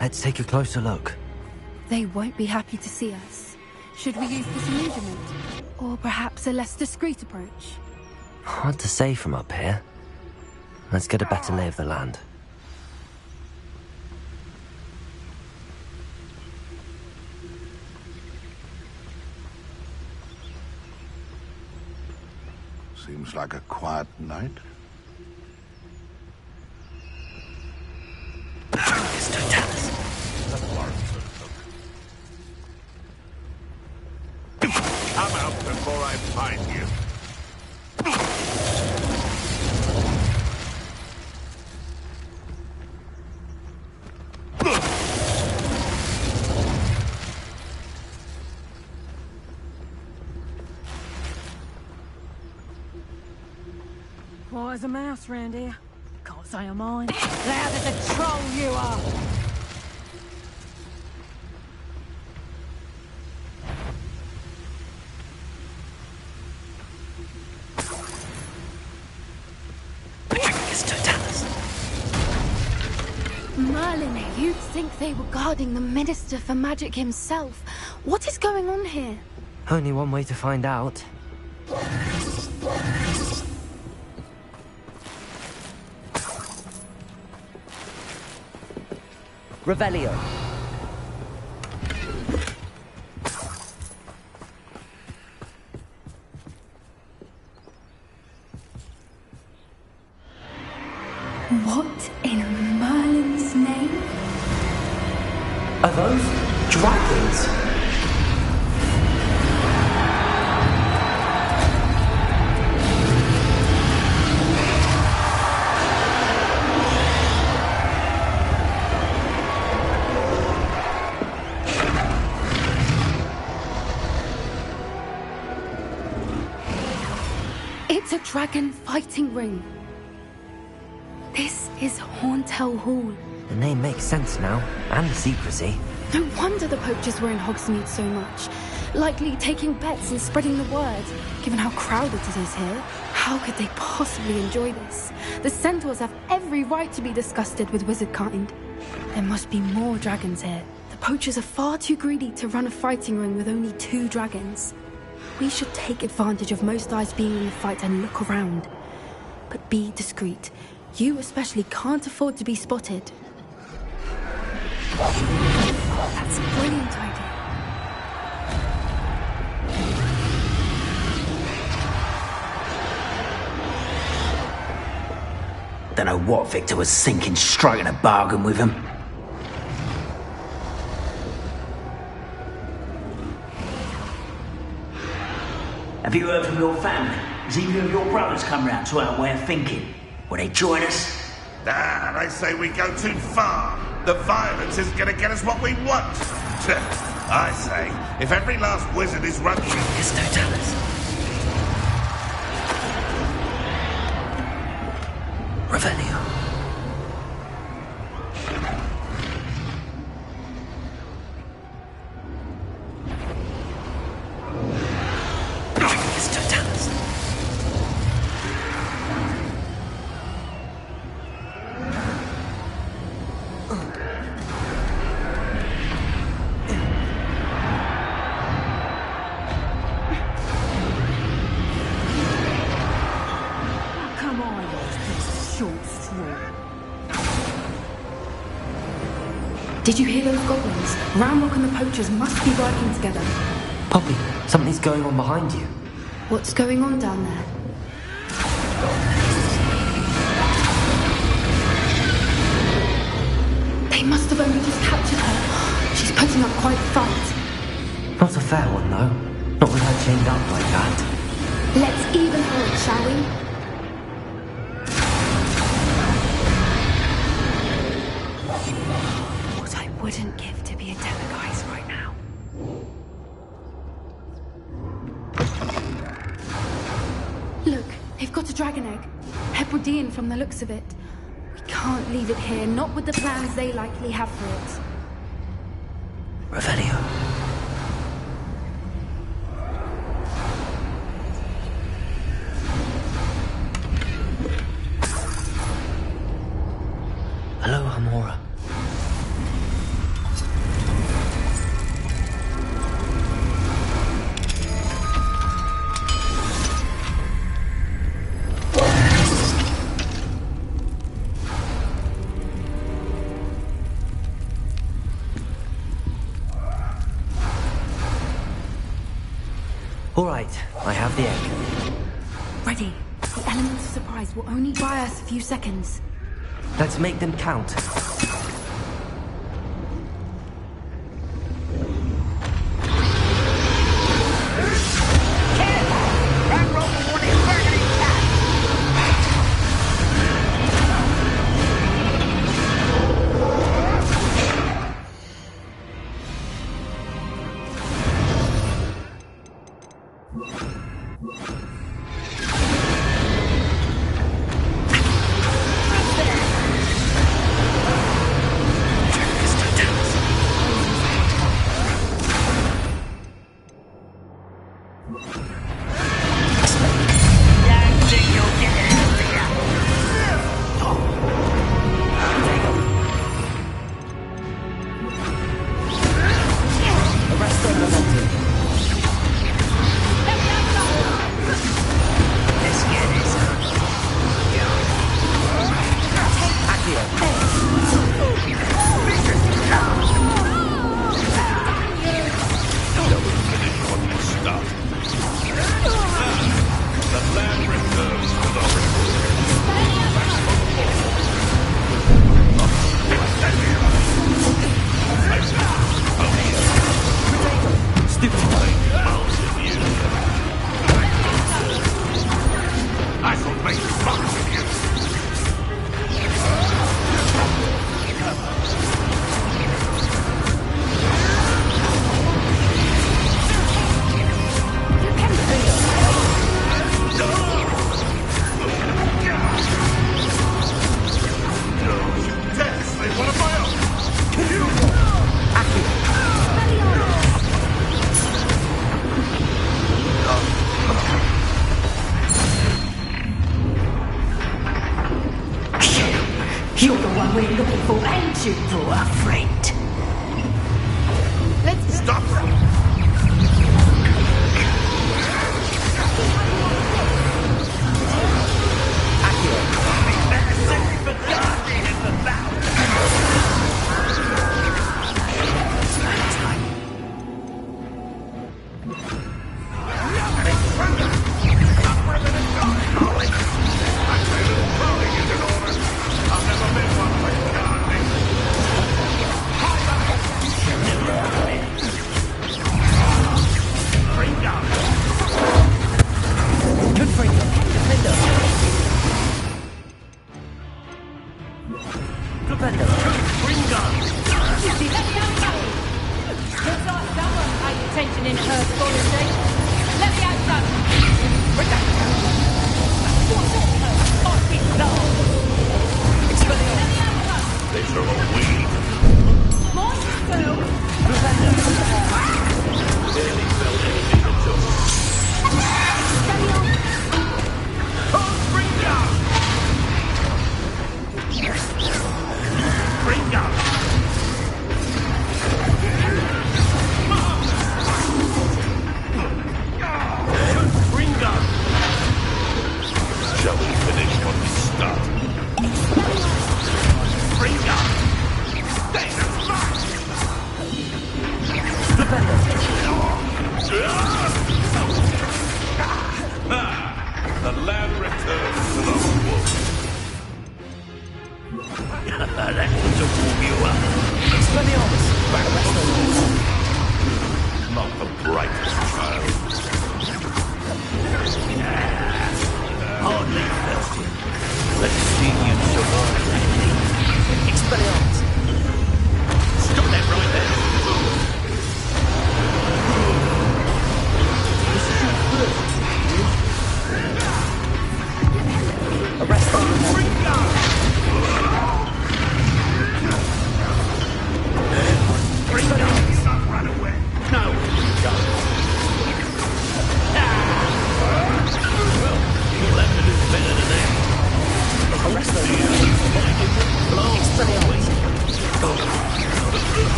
Let's take a closer look. They won't be happy to see us. Should we use disillusionment? Or perhaps a less discreet approach? Hard to say from up here. Let's get a better lay of the land. Seems like a quiet night. Come out before I find you. Quiet as a mouse round here. Can't say I'm mine. Loud as a troll you are! Merlin, you'd think they were guarding the Minister for Magic himself. What is going on here? Only one way to find out. Revelio. What in Merlin's name? Are those dragons? It's a dragon fighting ring. This is Hauntel Hall. The name makes sense now, and the secrecy. No wonder the poachers were in Hogsmeade so much. Likely taking bets and spreading the word, given how crowded it is here. How could they possibly enjoy this? The centaurs have every right to be disgusted with wizard kind. There must be more dragons here. The poachers are far too greedy to run a fighting ring with only 2 dragons. We should take advantage of most eyes being in the fight and look around. But be discreet. You especially can't afford to be spotted. That's a brilliant idea. Don't know what Victor was thinking, striking a bargain with him. Have you heard from your family? Has either of your brothers come round to our way of thinking? Will they join us? Ah, they say we go too far. The violence isn't going to get us what we want. I say, if every last wizard is running... It's no tellers. Revelio. Did you hear those goblins? Ramrock and the poachers must be working together. Poppy, something's going on behind you. What's going on down there? They must have only just captured her. She's putting up quite a fight. Not a fair one, though. Not with her chained up like that. Let's even her, shall we? Wouldn't give to be a Telegeist right now. Look, they've got a dragon egg. Hebridean from the looks of it. We can't leave it here, not with the plans they likely have for it. Revelio. Hello, Hamora. All right, I have the egg. Ready. The elements of surprise will only buy us a few seconds. Let's make them count. shoot for a friend. Let's stop.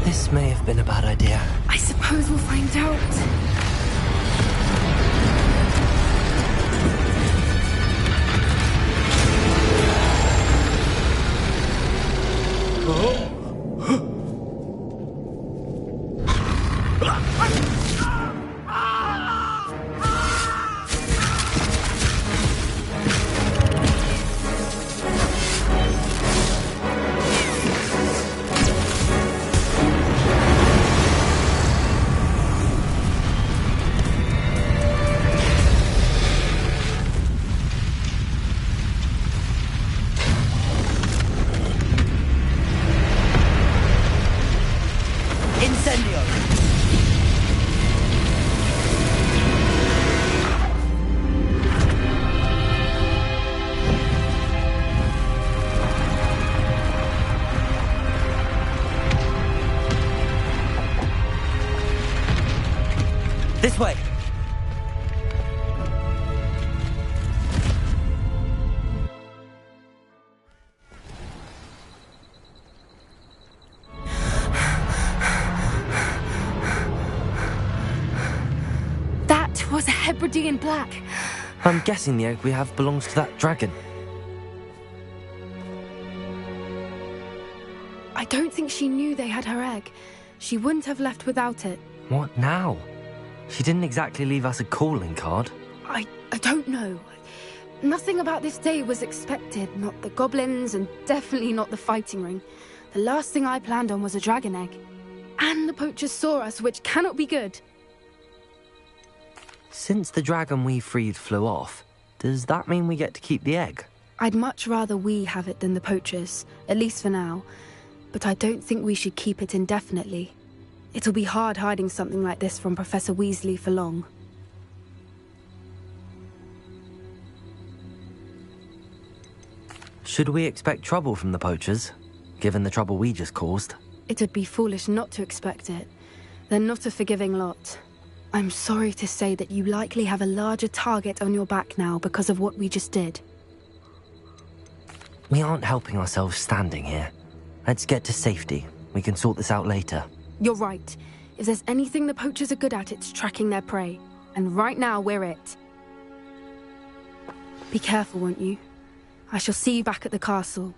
This may have been a bad idea. I suppose we'll find out. This way! That was a Hebridean black. I'm guessing the egg we have belongs to that dragon. I don't think she knew they had her egg. She wouldn't have left without it. What now? She didn't exactly leave us a calling card. I don't know. Nothing about this day was expected. Not the goblins, and definitely not the fighting ring. The last thing I planned on was a dragon egg. And the poachers saw us, which cannot be good. Since the dragon we freed flew off, does that mean we get to keep the egg? I'd much rather we have it than the poachers, at least for now. But I don't think we should keep it indefinitely. It'll be hard hiding something like this from Professor Weasley for long. Should we expect trouble from the poachers, given the trouble we just caused? It'd be foolish not to expect it. They're not a forgiving lot. I'm sorry to say that you likely have a larger target on your back now because of what we just did. We aren't helping ourselves standing here. Let's get to safety. We can sort this out later. You're right. If there's anything the poachers are good at, it's tracking their prey. And right now, we're it. Be careful, won't you? I shall see you back at the castle.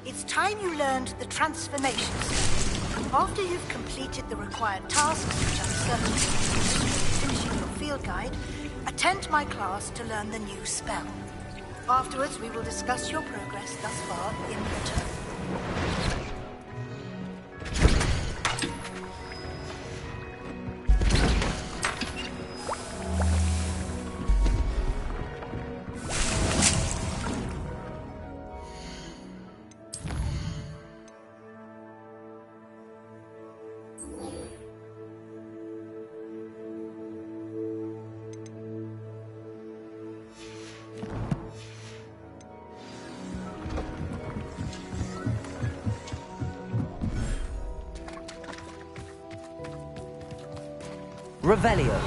It's time you learned the transformations. After you've completed the required tasks, which I'm certain you'll be finishing your field guide, attend my class to learn the new spell. Afterwards, we will discuss your progress thus far in the term. Revelio.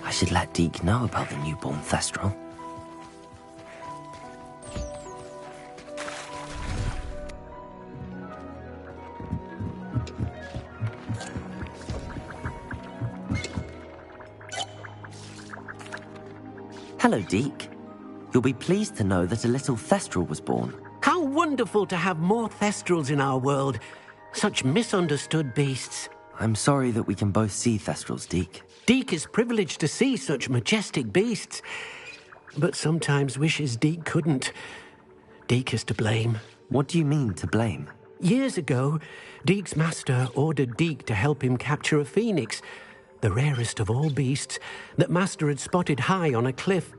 I should let Deke know about the newborn Thestral. Hello, Deke. You'll be pleased to know that a little Thestral was born. How wonderful to have more Thestrals in our world. Such misunderstood beasts. I'm sorry that we can both see Thestrals, Deke. Deke is privileged to see such majestic beasts, but sometimes wishes Deke couldn't. Deke is to blame. What do you mean, to blame? Years ago, Deke's master ordered Deke to help him capture a phoenix, the rarest of all beasts, that master had spotted high on a cliff.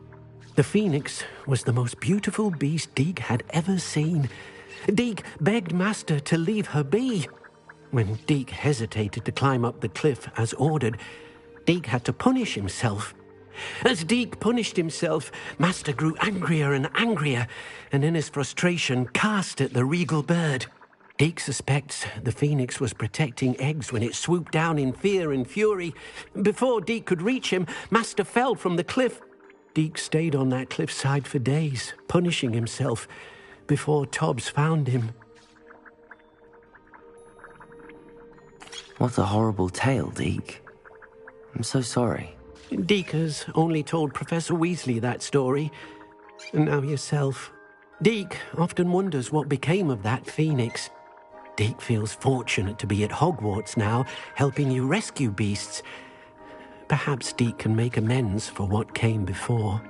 The phoenix was the most beautiful beast Deke had ever seen. Deke begged master to leave her be. When Deke hesitated to climb up the cliff as ordered, Deke had to punish himself. As Deke punished himself, master grew angrier and angrier, and in his frustration cast at the regal bird. Deke suspects the phoenix was protecting eggs when it swooped down in fear and fury. Before Deke could reach him, master fell from the cliff. Deke stayed on that cliffside for days, punishing himself, before Tobbs found him. What a horrible tale, Deke. I'm so sorry. Deke has only told Professor Weasley that story, and now yourself. Deke often wonders what became of that phoenix. Deke feels fortunate to be at Hogwarts now, helping you rescue beasts. Perhaps Deke can make amends for what came before.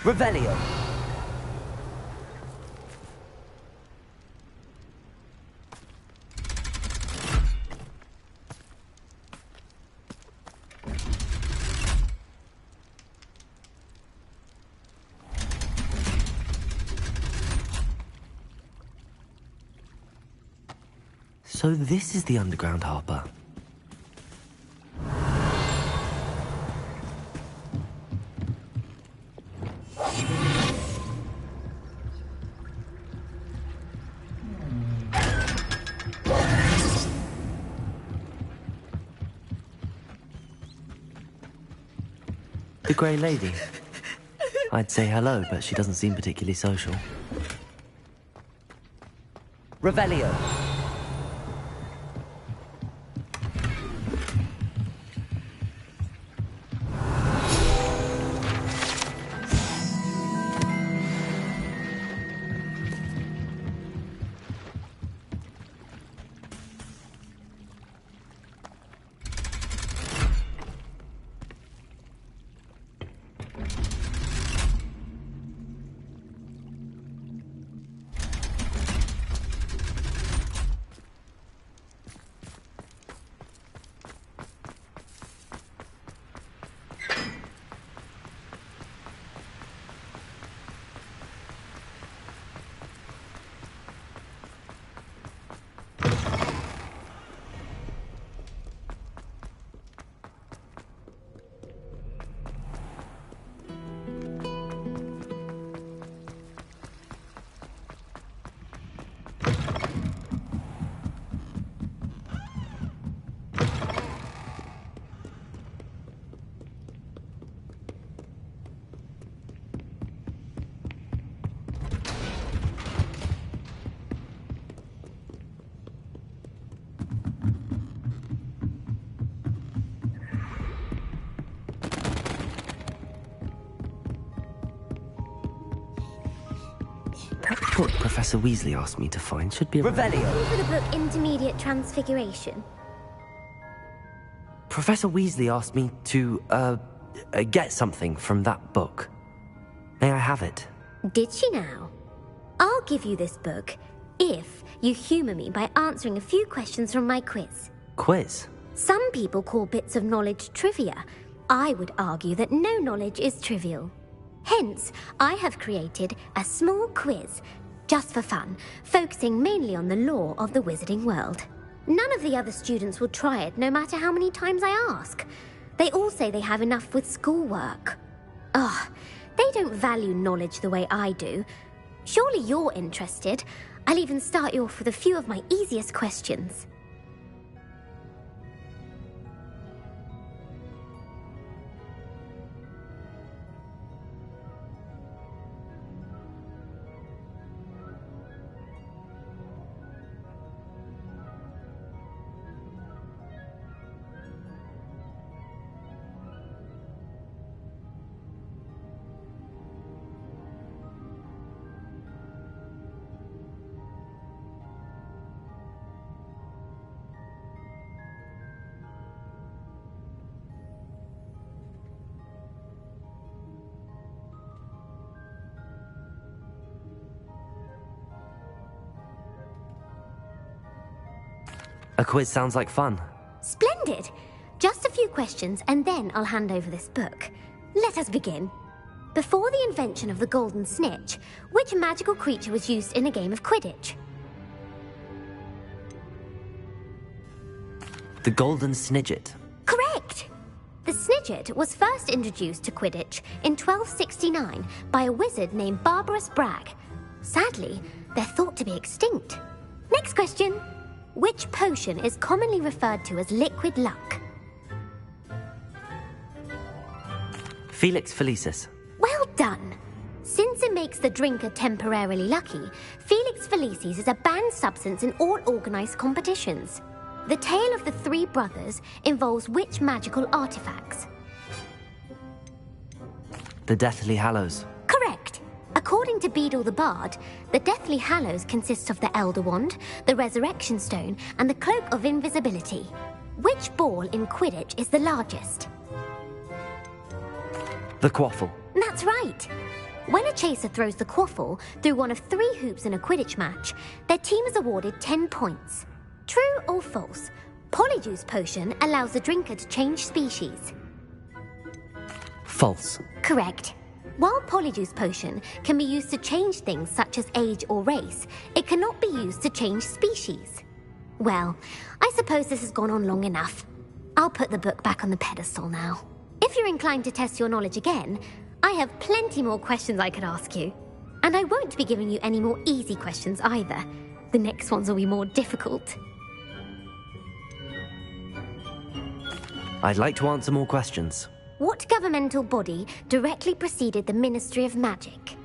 Revelio. So this is the underground harbour. The Grey Lady. I'd say hello, but she doesn't seem particularly social. Revelio. That book Professor Weasley asked me to find should be... Revelio! For the book Intermediate Transfiguration. Professor Weasley asked me to, get something from that book. May I have it? Did she now? I'll give you this book if you humour me by answering a few questions from my quiz. Quiz? Some people call bits of knowledge trivia. I would argue that no knowledge is trivial. Hence, I have created a small quiz, just for fun, focusing mainly on the lore of the wizarding world. None of the other students will try it, no matter how many times I ask. They all say they have enough with schoolwork. Ugh, they don't value knowledge the way I do. Surely you're interested. I'll even start you off with a few of my easiest questions. A quiz sounds like fun. Splendid! Just a few questions and then I'll hand over this book. Let us begin. Before the invention of the golden snitch, which magical creature was used in a game of Quidditch? The golden snidget. Correct! The snidget was first introduced to Quidditch in 1269 by a wizard named Barbarous Bragg. Sadly, they're thought to be extinct. Next question. Which potion is commonly referred to as liquid luck? Felix Felicis. Well done! Since it makes the drinker temporarily lucky, Felix Felicis is a banned substance in all organised competitions. The tale of the three brothers involves which magical artifacts? The Deathly Hallows. Correct! According to Beedle the Bard, the Deathly Hallows consists of the Elder Wand, the Resurrection Stone, and the Cloak of Invisibility. Which ball in Quidditch is the largest? The Quaffle. That's right! When a chaser throws the quaffle through one of 3 hoops in a Quidditch match, their team is awarded 10 points. True or false? Polyjuice Potion allows the drinker to change species. False. Correct. While Polyjuice Potion can be used to change things such as age or race, it cannot be used to change species. Well, I suppose this has gone on long enough. I'll put the book back on the pedestal now. If you're inclined to test your knowledge again, I have plenty more questions I could ask you. And I won't be giving you any more easy questions either. The next ones will be more difficult. I'd like to answer more questions. What governmental body directly preceded the Ministry of Magic?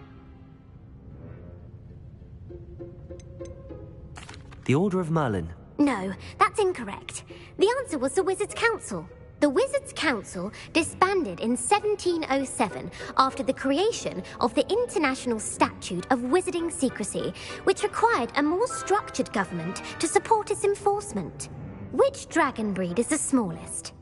The Order of Merlin. No, that's incorrect. The answer was the Wizards' Council. The Wizards' Council disbanded in 1707 after the creation of the International Statute of Wizarding Secrecy, which required a more structured government to support its enforcement. Which dragon breed is the smallest?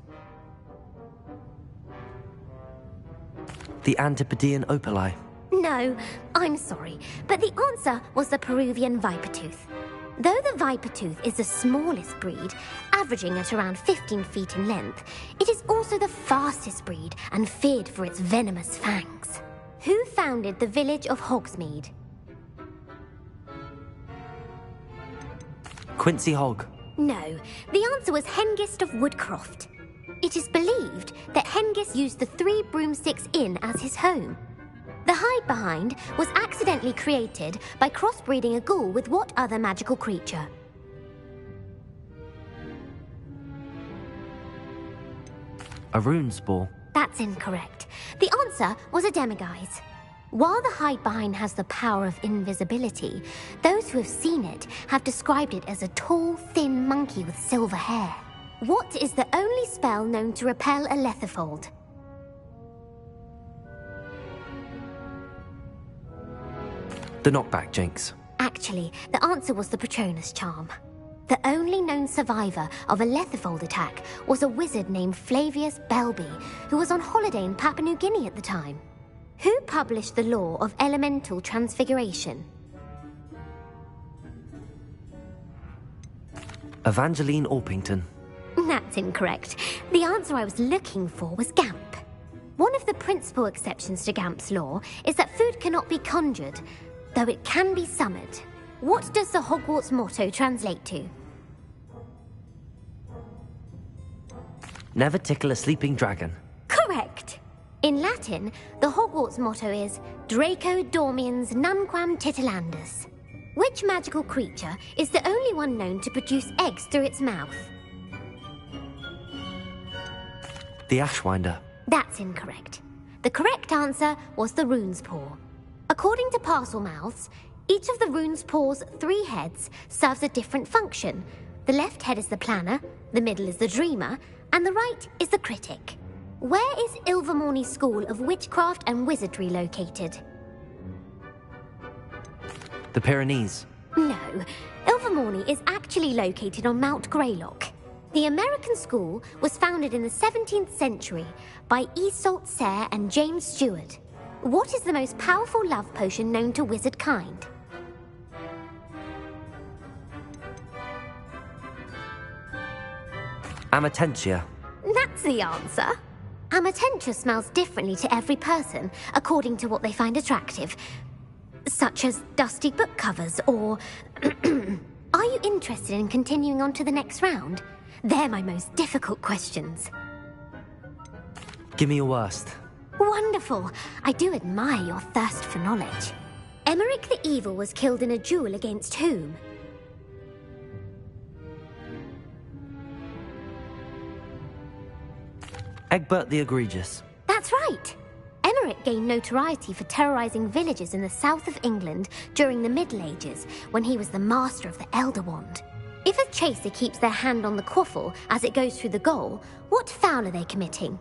The Antipodean Opali. No, I'm sorry, but the answer was the Peruvian Vipertooth. Though the Vipertooth is the smallest breed, averaging at around 15 feet in length, it is also the fastest breed and feared for its venomous fangs. Who founded the village of Hogsmeade? Quincy Hogg. No, the answer was Hengist of Woodcroft. It is believed that Hengist used the 3 Broomsticks Inn as his home. The hide-behind was accidentally created by crossbreeding a ghoul with what other magical creature? A rune spore. That's incorrect. The answer was a demiguise. While the hide-behind has the power of invisibility, those who have seen it have described it as a tall, thin monkey with silver hair. What is the only spell known to repel a lethifold? The knockback jinx. Actually, the answer was the Patronus charm. The only known survivor of a lethifold attack was a wizard named Flavius Belby, who was on holiday in Papua New Guinea at the time. Who published the law of elemental transfiguration? Evangeline Orpington. That's incorrect. The answer I was looking for was Gamp. One of the principal exceptions to Gamp's law is that food cannot be conjured, though it can be summoned. What does the Hogwarts motto translate to? Never tickle a sleeping dragon. Correct. In Latin, the Hogwarts motto is Draco Dormiens Nunquam Titilandus. Which magical creature is the only one known to produce eggs through its mouth? The Ashwinder. That's incorrect. The correct answer was the Rune's Paw. According to Parselmouths, each of the Rune's Paw's 3 heads serves a different function. The left head is the planner, the middle is the dreamer, and the right is the critic. Where is Ilvermorny School of Witchcraft and Wizardry located? The Pyrenees. No, Ilvermorny is actually located on Mount Greylock. The American school was founded in the 17th century by Iseult Sayre and James Stewart. What is the most powerful love potion known to wizard kind? Amatentia. That's the answer. Amatentia smells differently to every person, according to what they find attractive. Such as dusty book covers, or... Are you interested in continuing on to the next round? They're my most difficult questions. Give me your worst. Wonderful. I do admire your thirst for knowledge. Emeric the Evil was killed in a duel against whom? Egbert the Egregious. That's right. Emeric gained notoriety for terrorizing villages in the south of England during the Middle Ages, when he was the master of the Elder Wand. If a chaser keeps their hand on the quaffle as it goes through the goal, what foul are they committing?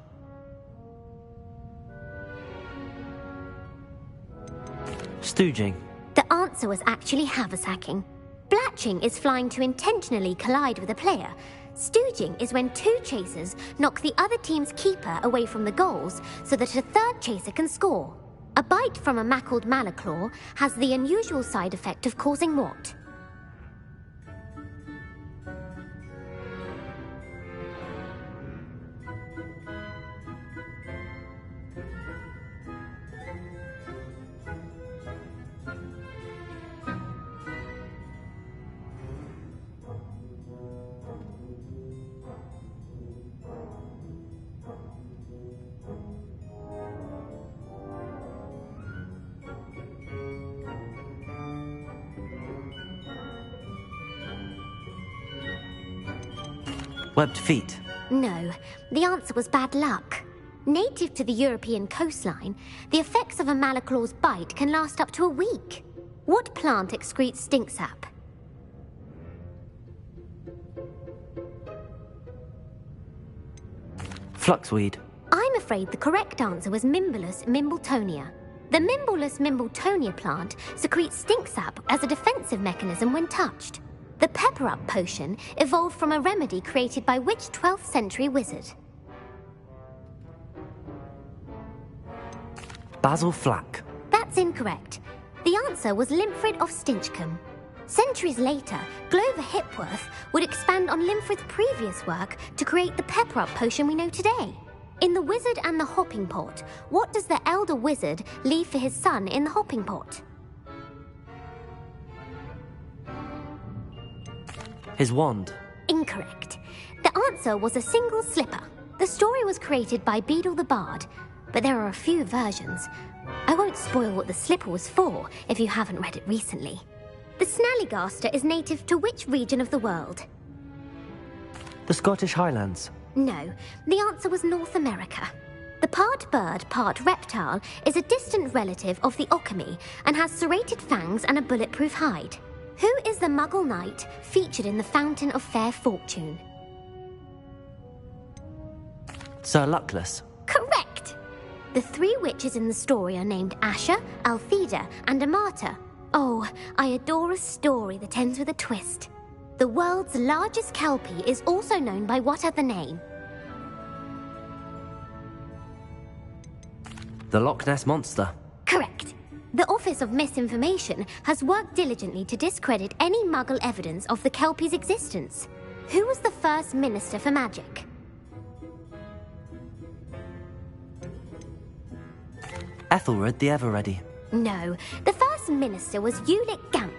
Stooging. The answer was actually haversacking. Blatching is flying to intentionally collide with a player. Stooging is when 2 chasers knock the other team's keeper away from the goals so that a 3rd chaser can score. A bite from a mackled malaclaw has the unusual side effect of causing what? Webbed feet. No, the answer was bad luck. Native to the European coastline, the effects of a malaclaw's bite can last up to a week. What plant excretes stink sap? Fluxweed. I'm afraid the correct answer was Mimbulus mimbletonia. The Mimbulus mimbletonia plant secretes stink sap as a defensive mechanism when touched. The pepper-up potion evolved from a remedy created by which 12th century wizard? Basil Flack. That's incorrect. The answer was Limfrid of Stinchcombe. Centuries later, Glover Hipworth would expand on Limfrid's previous work to create the pepper-up potion we know today. In The Wizard and the Hopping Pot, what does the elder wizard leave for his son in the hopping pot? His wand. Incorrect. The answer was a single slipper. The story was created by Beadle the Bard, but there are a few versions. I won't spoil what the slipper was for if you haven't read it recently. The Snallygaster is native to which region of the world? The Scottish Highlands. No, the answer was North America. The part bird, part reptile is a distant relative of the Occamy and has serrated fangs and a bulletproof hide. Who is the Muggle knight featured in the Fountain of Fair Fortune? Sir Luckless. Correct! The three witches in the story are named Asher, Altheda, and Amata. Oh, I adore a story that ends with a twist. The world's largest kelpie is also known by what other name? The Loch Ness Monster. Correct. The Office of Misinformation has worked diligently to discredit any Muggle evidence of the kelpie's existence. Who was the first Minister for Magic? Ethelred the Ever-Ready. No, the first minister was Ulick Gamp.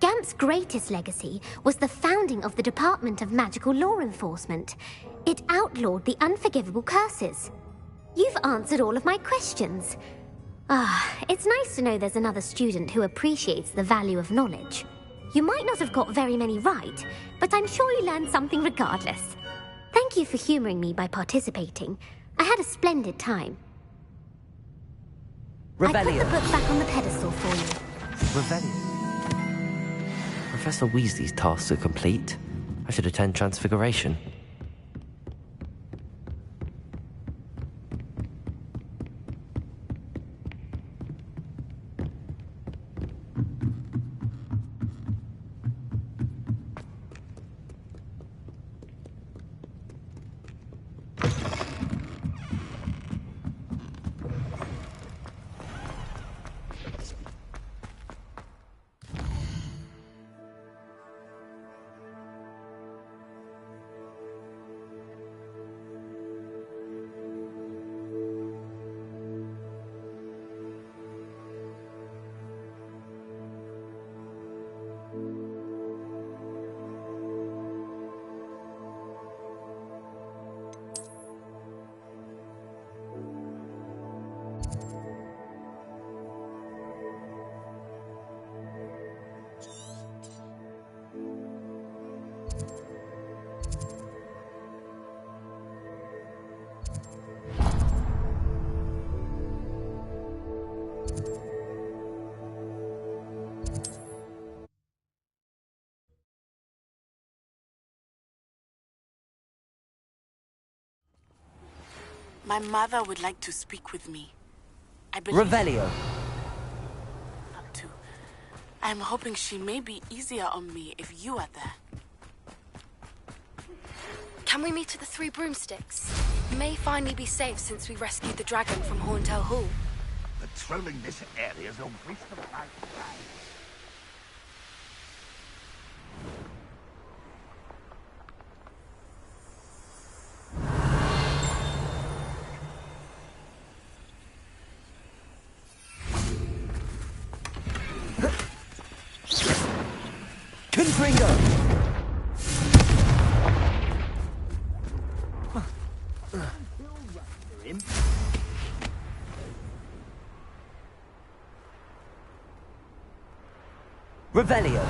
Gamp's greatest legacy was the founding of the Department of Magical Law Enforcement. It outlawed the unforgivable curses. You've answered all of my questions. It's nice to know there's another student who appreciates the value of knowledge. You might not have got very many right, but I'm sure you learned something regardless. Thank you for humouring me by participating. I had a splendid time. Revelio. I put the book back on the pedestal for you. Revelio. Professor Weasley's tasks are complete. I should attend Transfiguration. My mother would like to speak with me. I believe... Revelio. Not to. I'm hoping she may be easier on me if you are there. Can we meet at the Three Broomsticks? It may finally be safe since we rescued the dragon from Horntail Hall. The Patrolling this area is a waste of my time. Revelio.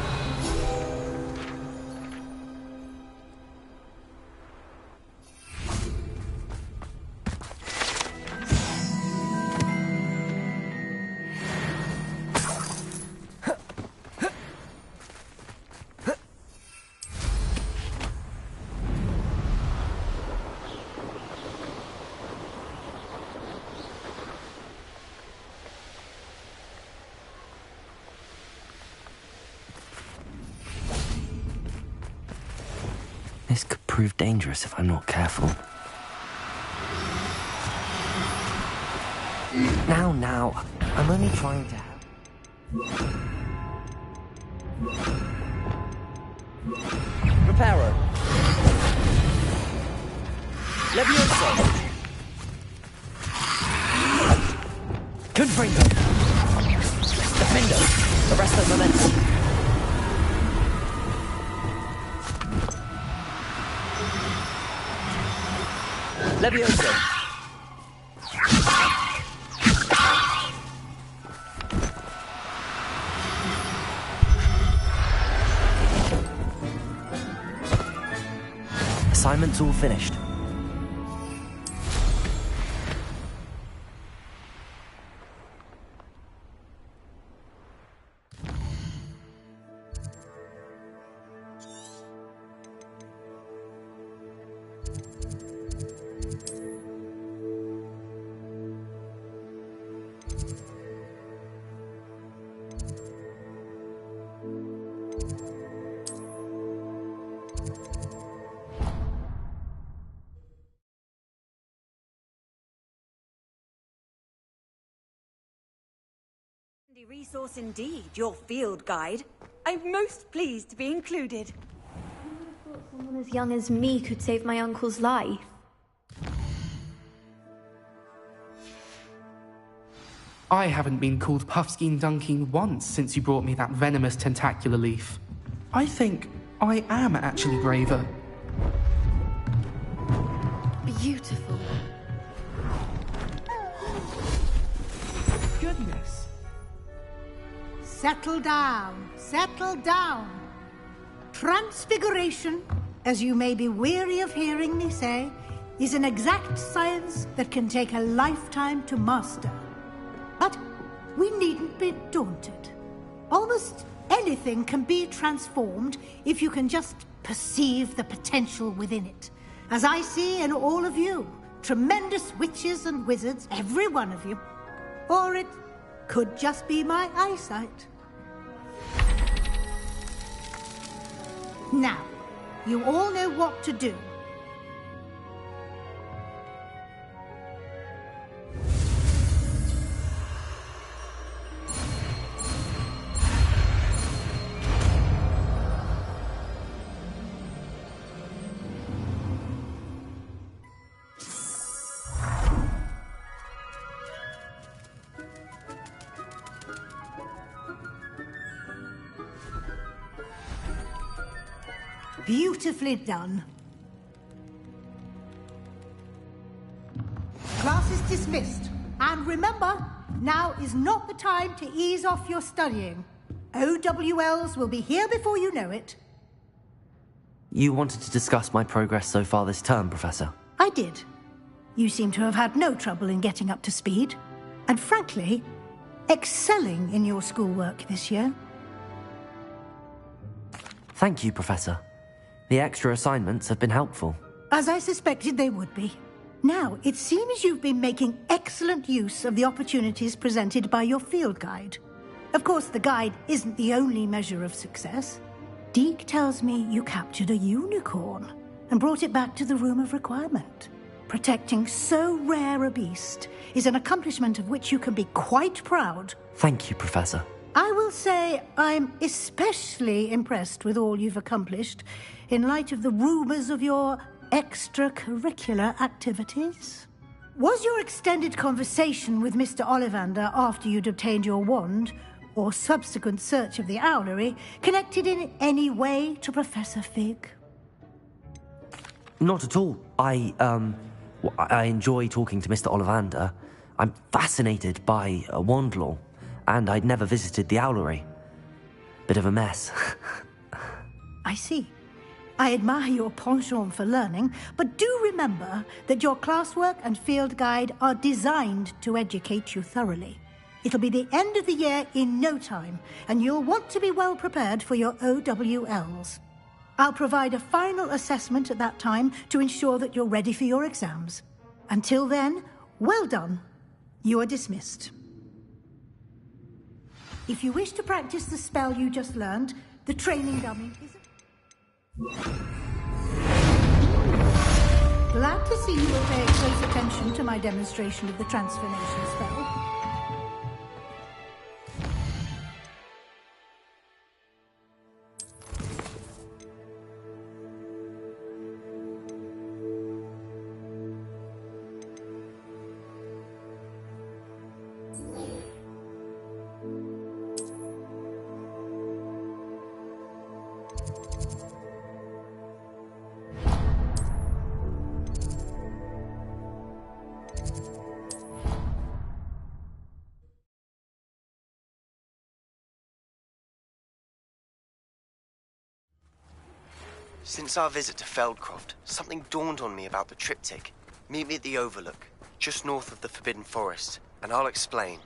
This could prove dangerous if I'm not careful. Now. I'm only trying to help. Reparo. Levioso. Confringo. Defendo. Arresto momentum. Levioso. Assignment's all finished. Resource indeed, your field guide. I'm most pleased to be included. I thought someone as young as me could save my uncle's life. I haven't been called Puffskein Dunking once since you brought me that venomous tentacular leaf. I think I am actually braver. Beautiful. Goodness. Settle down, settle down. Transfiguration, as you may be weary of hearing me say, is an exact science that can take a lifetime to master. But we needn't be daunted. Almost anything can be transformed if you can just perceive the potential within it. As I see in all of you, tremendous witches and wizards, every one of you. Or it could just be my eyesight. Now, you all know what to do. Beautifully done. Class is dismissed. And remember, now is not the time to ease off your studying. OWLs will be here before you know it. You wanted to discuss my progress so far this term, Professor? I did. You seem to have had no trouble in getting up to speed. And frankly, excelling in your schoolwork this year. Thank you, Professor. The extra assignments have been helpful. As I suspected they would be. Now, it seems you've been making excellent use of the opportunities presented by your field guide. Of course, the guide isn't the only measure of success. Deke tells me you captured a unicorn and brought it back to the Room of Requirement. Protecting so rare a beast is an accomplishment of which you can be quite proud. Thank you, Professor. I will say I'm especially impressed with all you've accomplished in light of the rumours of your extracurricular activities. Was your extended conversation with Mr. Ollivander after you'd obtained your wand, or subsequent search of the owlery, connected in any way to Professor Fig? Not at all. I enjoy talking to Mr. Ollivander. I'm fascinated by wand law, and I'd never visited the owlery. Bit of a mess. I see. I admire your penchant for learning, but do remember that your classwork and field guide are designed to educate you thoroughly. It'll be the end of the year in no time, and you'll want to be well prepared for your OWLs. I'll provide a final assessment at that time to ensure that you're ready for your exams. Until then, well done. You are dismissed. If you wish to practice the spell you just learned, the training dummy is... Glad to see you will pay close attention to my demonstration of the transformation spell. Since our visit to Feldcroft, something dawned on me about the triptych. Meet me at the Overlook, just north of the Forbidden Forest, and I'll explain.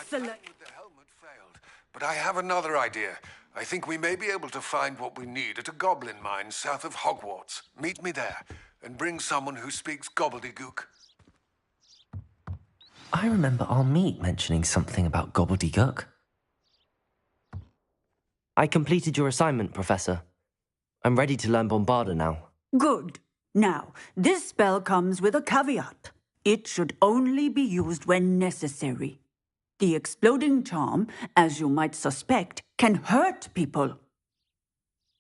Excellent. But I have another idea. I think we may be able to find what we need at a goblin mine south of Hogwarts. Meet me there, and bring someone who speaks gobbledygook. I remember our meet mentioning something about gobbledygook. I completed your assignment, Professor. I'm ready to learn Bombarda now. Good. Now, this spell comes with a caveat. It should only be used when necessary. The exploding charm, as you might suspect, can hurt people.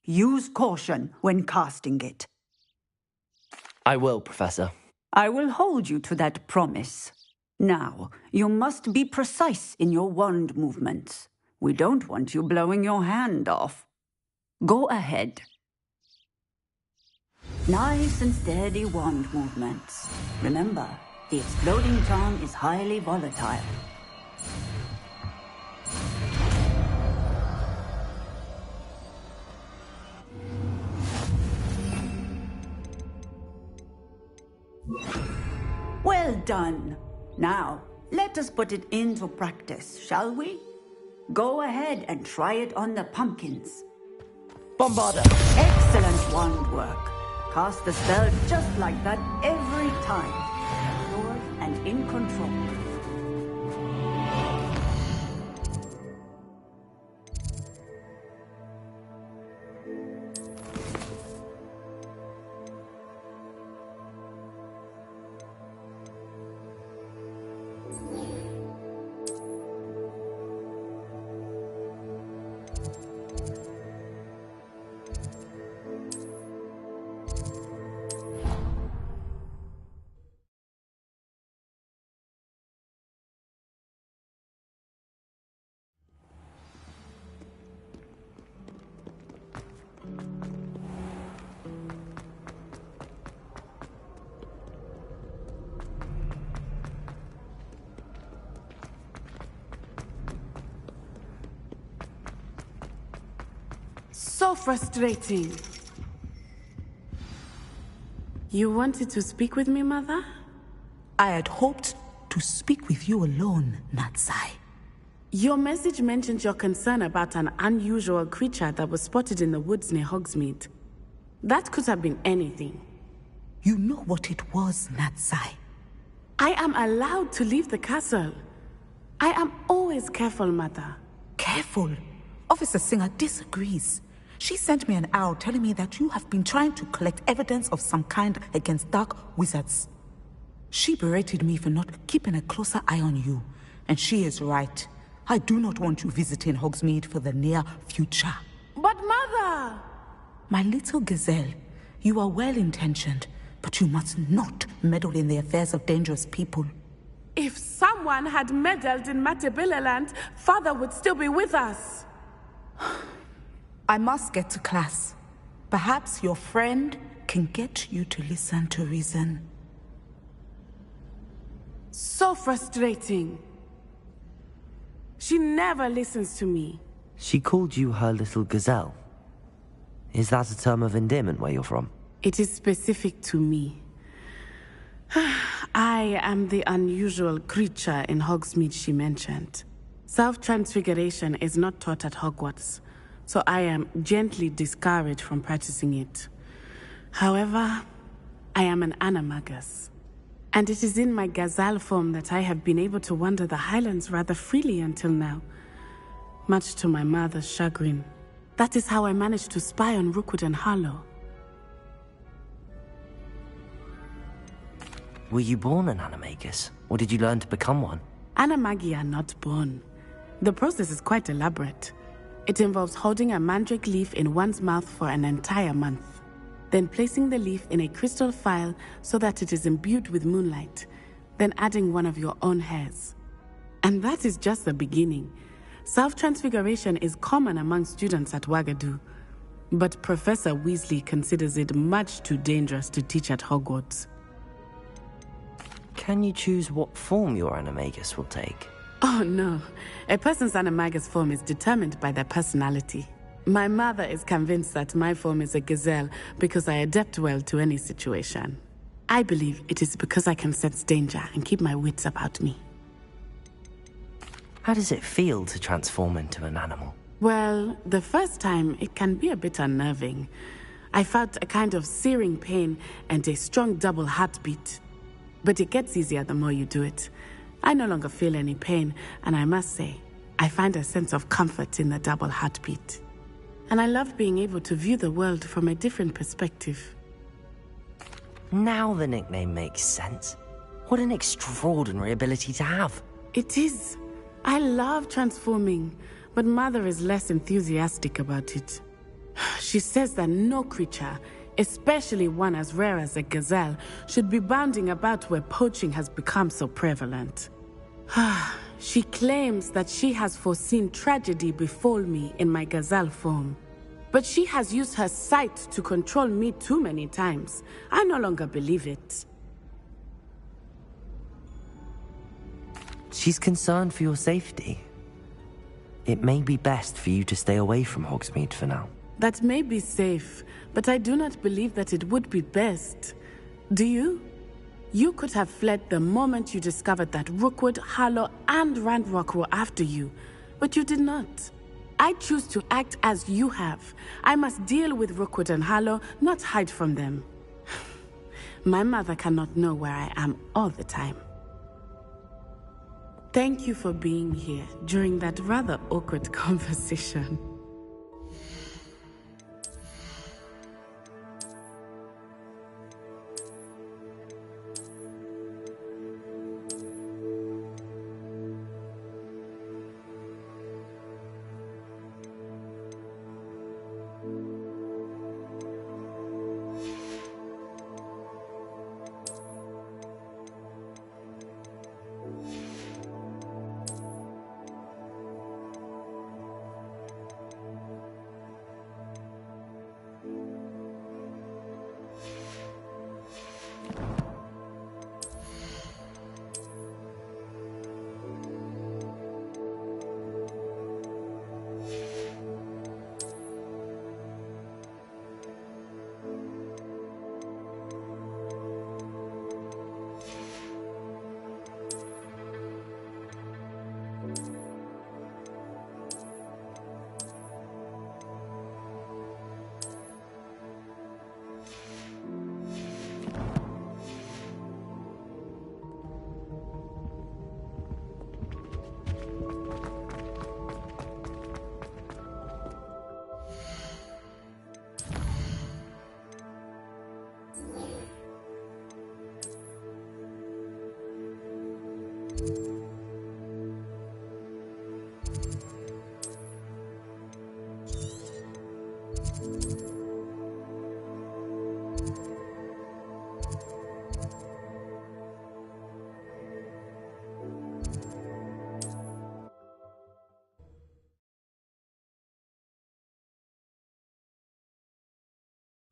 Use caution when casting it. I will, Professor. I will hold you to that promise. Now, you must be precise in your wand movements. We don't want you blowing your hand off. Go ahead. Nice and steady wand movements. Remember, the exploding charm is highly volatile. Well done. Now, let us put it into practice, shall we? Go ahead and try it on the pumpkins. Bombarda! Excellent wand work. Cast the spell just like that every time. Assured and in control. So frustrating. You wanted to speak with me, Mother? I had hoped to speak with you alone, Natsai. Your message mentioned your concern about an unusual creature that was spotted in the woods near Hogsmeade. That could have been anything. You know what it was, Natsai. I am allowed to leave the castle. I am always careful, Mother. Careful? Officer Singer disagrees. She sent me an owl telling me that you have been trying to collect evidence of some kind against dark wizards. She berated me for not keeping a closer eye on you, and she is right. I do not want you visiting Hogsmeade for the near future. But Mother! My little gazelle, you are well-intentioned, but you must not meddle in the affairs of dangerous people. If someone had meddled in Matabeleland, Father would still be with us. I must get to class. Perhaps your friend can get you to listen to reason. So frustrating. She never listens to me. She called you her little gazelle. Is that a term of endearment where you're from? It is specific to me. I am the unusual creature in Hogsmeade she mentioned. Self-transfiguration is not taught at Hogwarts, so I am gently discouraged from practicing it. However, I am an animagus, and it is in my gazelle form that I have been able to wander the Highlands rather freely until now, much to my mother's chagrin. That is how I managed to spy on Rookwood and Harlow. Were you born an animagus, or did you learn to become one? Animagi are not born. The process is quite elaborate. It involves holding a mandrake leaf in one's mouth for an entire month, then placing the leaf in a crystal phial so that it is imbued with moonlight, then adding one of your own hairs. And that is just the beginning. Self-transfiguration is common among students at Wagadu, but Professor Weasley considers it much too dangerous to teach at Hogwarts. Can you choose what form your animagus will take? Oh no, a person's animagus form is determined by their personality. My mother is convinced that my form is a gazelle because I adapt well to any situation. I believe it is because I can sense danger and keep my wits about me. How does it feel to transform into an animal? Well, the first time it can be a bit unnerving. I felt a kind of searing pain and a strong double heartbeat. But it gets easier the more you do it. I no longer feel any pain, and I must say, I find a sense of comfort in the double heartbeat. And I love being able to view the world from a different perspective. Now the nickname makes sense. What an extraordinary ability to have. It is. I love transforming, but Mother is less enthusiastic about it. She says that no creature, especially one as rare as a gazelle, should be bounding about where poaching has become so prevalent. She claims that she has foreseen tragedy befall me in my gazelle form. But she has used her sight to control me too many times. I no longer believe it. She's concerned for your safety. It may be best for you to stay away from Hogsmeade for now. That may be safe, but I do not believe that it would be best. Do you? You could have fled the moment you discovered that Rookwood, Harlow, and Ranrock were after you, but you did not. I choose to act as you have. I must deal with Rookwood and Harlow, not hide from them. My mother cannot know where I am all the time. Thank you for being here during that rather awkward conversation.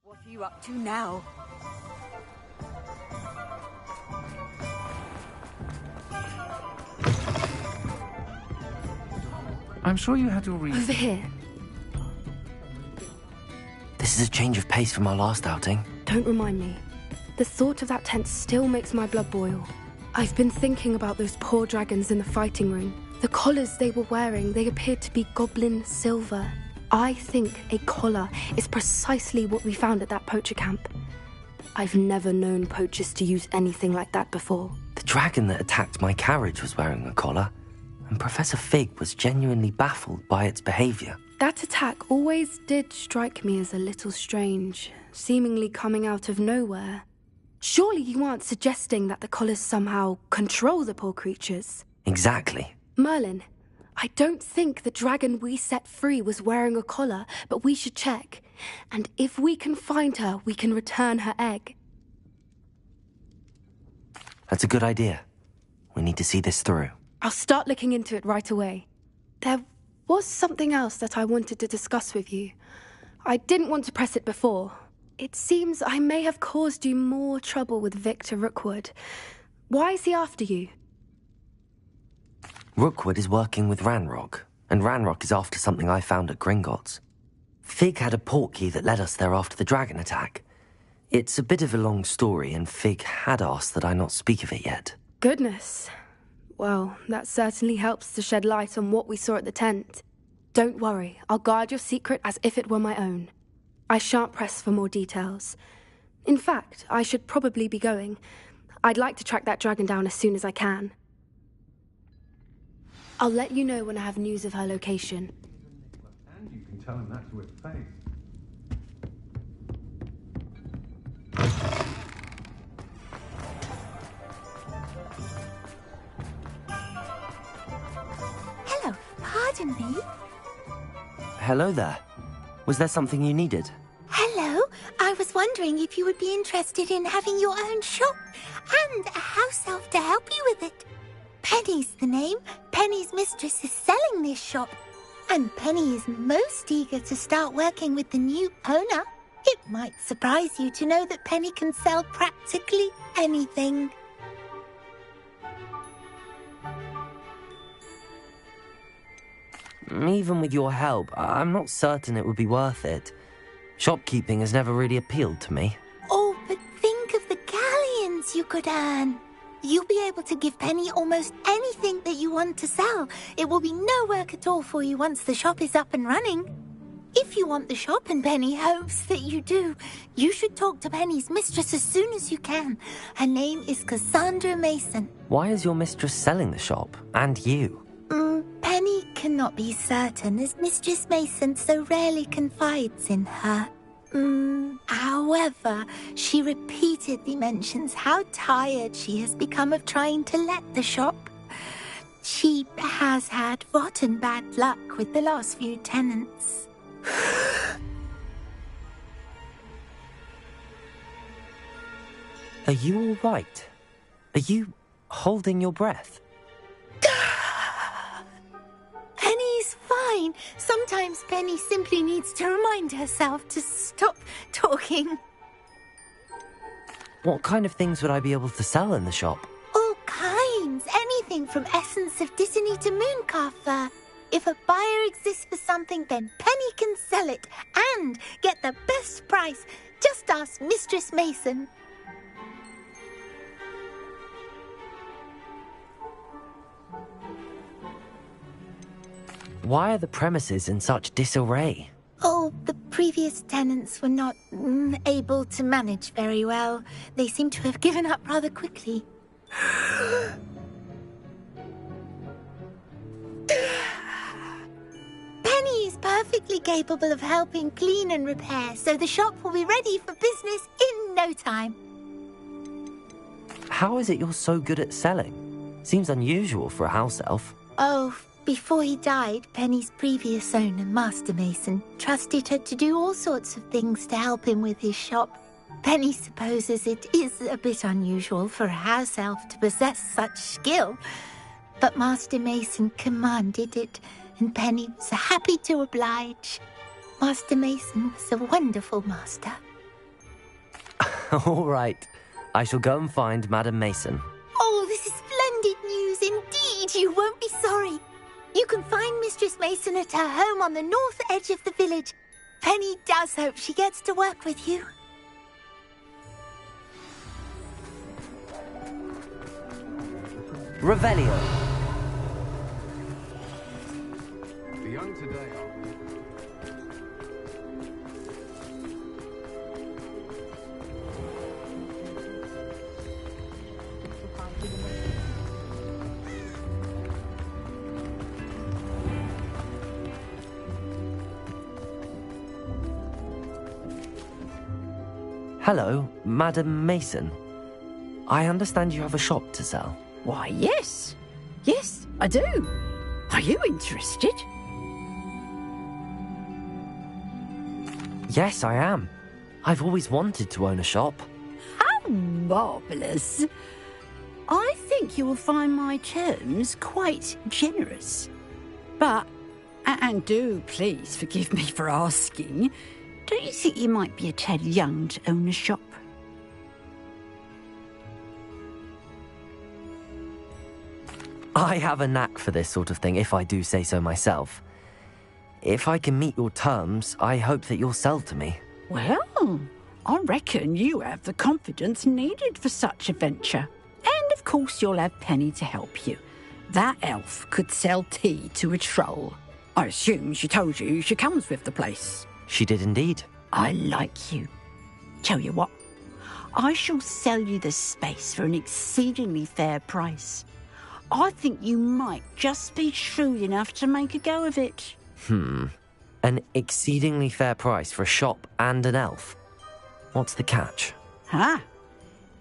What are you up to now? I'm sure you had your reason. Over here. This is a change of pace from our last outing. Don't remind me. The thought of that tent still makes my blood boil. I've been thinking about those poor dragons in the fighting room. The collars they were wearing, they appeared to be goblin silver. I think a collar is precisely what we found at that poacher camp. I've never known poachers to use anything like that before. The dragon that attacked my carriage was wearing a collar, and Professor Fig was genuinely baffled by its behavior. That attack always did strike me as a little strange, seemingly coming out of nowhere. Surely you aren't suggesting that the collars somehow control the poor creatures? Exactly. Merlin, I don't think the dragon we set free was wearing a collar, but we should check. And if we can find her, we can return her egg. That's a good idea. We need to see this through. I'll start looking into it right away. There was something else that I wanted to discuss with you. I didn't want to press it before. It seems I may have caused you more trouble with Victor Rookwood. Why is he after you? Rookwood is working with Ranrock, and Ranrock is after something I found at Gringotts. Fig had a portkey that led us there after the dragon attack. It's a bit of a long story, and Fig had asked that I not speak of it yet. Goodness. Well, that certainly helps to shed light on what we saw at the tent. Don't worry, I'll guard your secret as if it were my own. I shan't press for more details. In fact, I should probably be going. I'd like to track that dragon down as soon as I can. I'll let you know when I have news of her location. And you can tell him that to his face. Hello, pardon me. Hello there. Was there something you needed? Hello, I was wondering if you would be interested in having your own shop and a house elf to help you with it. Penny's the name. Penny's mistress is selling this shop, and Penny is most eager to start working with the new owner. It might surprise you to know that Penny can sell practically anything. Even with your help, I'm not certain it would be worth it. Shopkeeping has never really appealed to me. Oh, but think of the galleons you could earn. You'll be able to give Penny almost anything that you want to sell. It will be no work at all for you once the shop is up and running. If you want the shop, and Penny hopes that you do, you should talk to Penny's mistress as soon as you can. Her name is Cassandra Mason. Why is your mistress selling the shop? And you? Penny cannot be certain, as Mistress Mason so rarely confides in her. However, she repeatedly mentions how tired she has become of trying to let the shop. She has had rotten bad luck with the last few tenants. Are you all right? Are you holding your breath? Penny's fine. Sometimes Penny simply needs to remind herself to stop talking. What kind of things would I be able to sell in the shop? All kinds. Anything from essence of Disney to mooncar fur. If a buyer exists for something, then Penny can sell it and get the best price. Just ask Mistress Mason. Why are the premises in such disarray? Oh, the previous tenants were not able to manage very well. They seem to have given up rather quickly. Penny is perfectly capable of helping clean and repair, so the shop will be ready for business in no time. How is it you're so good at selling? Seems unusual for a house elf. Oh, before he died, Penny's previous owner, Master Mason, trusted her to do all sorts of things to help him with his shop. Penny supposes it is a bit unusual for a house elf to possess such skill, but Master Mason commanded it, and Penny was happy to oblige. Master Mason was a wonderful master. All right. I shall go and find Madam Mason. Oh, this is splendid news indeed. You won't be sorry. You can find Mistress Mason at her home on the north edge of the village. Penny does hope she gets to work with you. Revelio. The young today are... Hello, Madam Mason. I understand you have a shop to sell. Why, yes. Yes, I do. Are you interested? Yes, I am. I've always wanted to own a shop. How marvellous. I think you will find my terms quite generous. But, and do please forgive me for asking, don't you think you might be a tad young to own a shop? I have a knack for this sort of thing, if I do say so myself. If I can meet your terms, I hope that you'll sell to me. Well, I reckon you have the confidence needed for such a venture. And of course you'll have Penny to help you. That elf could sell tea to a troll. I assume she told you she comes with the place. She did indeed. I like you. Tell you what, I shall sell you the space for an exceedingly fair price. I think you might just be shrewd enough to make a go of it. An exceedingly fair price for a shop and an elf. What's the catch? Huh?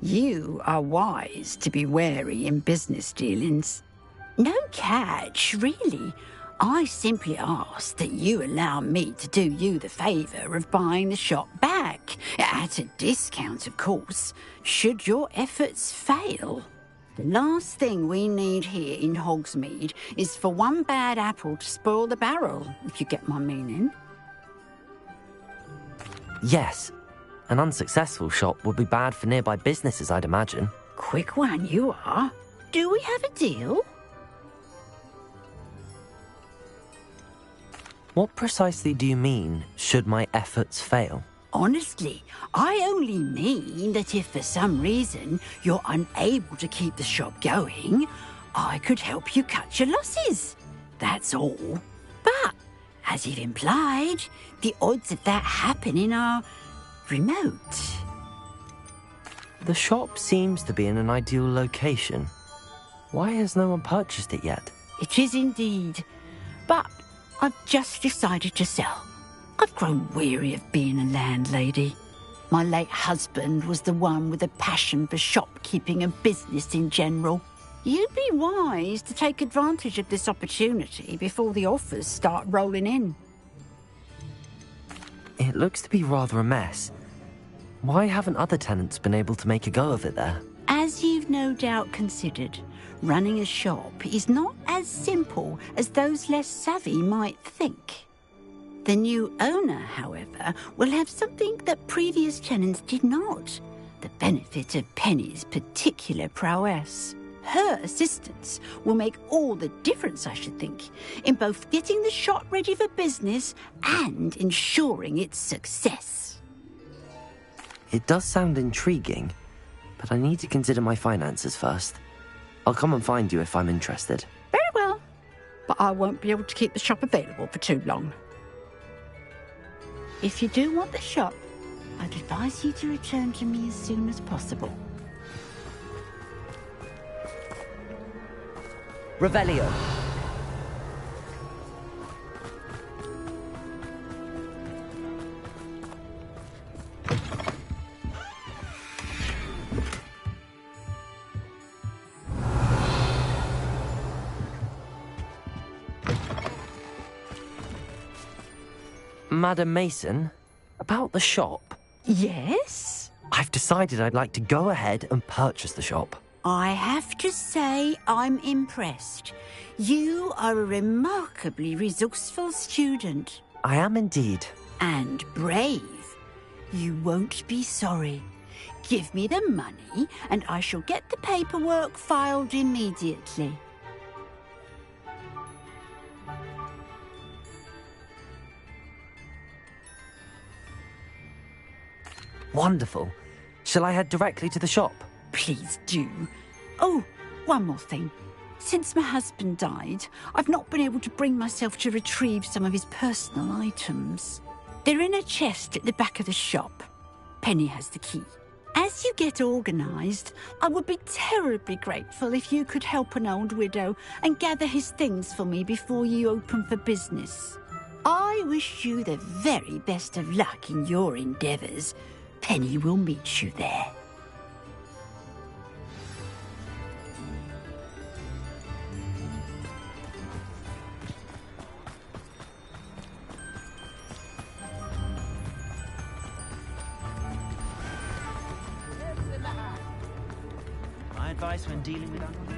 You are wise to be wary in business dealings. No catch, really. I simply ask that you allow me to do you the favour of buying the shop back. At a discount, of course, should your efforts fail. The last thing we need here in Hogsmeade is for one bad apple to spoil the barrel, if you get my meaning. Yes. An unsuccessful shop would be bad for nearby businesses, I'd imagine. Quick one, you are. Do we have a deal? What precisely do you mean, should my efforts fail? Honestly, I only mean that if for some reason you're unable to keep the shop going, I could help you cut your losses. That's all. But, as you've implied, the odds of that happening are remote. The shop seems to be in an ideal location. Why has no one purchased it yet? It is indeed. But I've just decided to sell. I've grown weary of being a landlady. My late husband was the one with a passion for shopkeeping and business in general. You'd be wise to take advantage of this opportunity before the offers start rolling in. It looks to be rather a mess. Why haven't other tenants been able to make a go of it there? As you've no doubt considered, running a shop is not as simple as those less savvy might think. The new owner, however, will have something that previous tenants did not, the benefit of Penny's particular prowess. Her assistance will make all the difference, I should think, in both getting the shop ready for business and ensuring its success. It does sound intriguing, but I need to consider my finances first. I'll come and find you if I'm interested. Very well, but I won't be able to keep the shop available for too long. If you do want the shop, I'd advise you to return to me as soon as possible. Revelio. Madam Mason, about the shop. Yes? I've decided I'd like to go ahead and purchase the shop. I have to say I'm impressed. You are a remarkably resourceful student. I am indeed. And brave. You won't be sorry. Give me the money, and I shall get the paperwork filed immediately. Wonderful. Shall I head directly to the shop? Please do. Oh, one more thing. Since my husband died, I've not been able to bring myself to retrieve some of his personal items. They're in a chest at the back of the shop. Penny has the key. As you get organised, I would be terribly grateful if you could help an old widow and gather his things for me before you open for business. I wish you the very best of luck in your endeavours. Penny will meet you there. My advice when dealing with unwanted.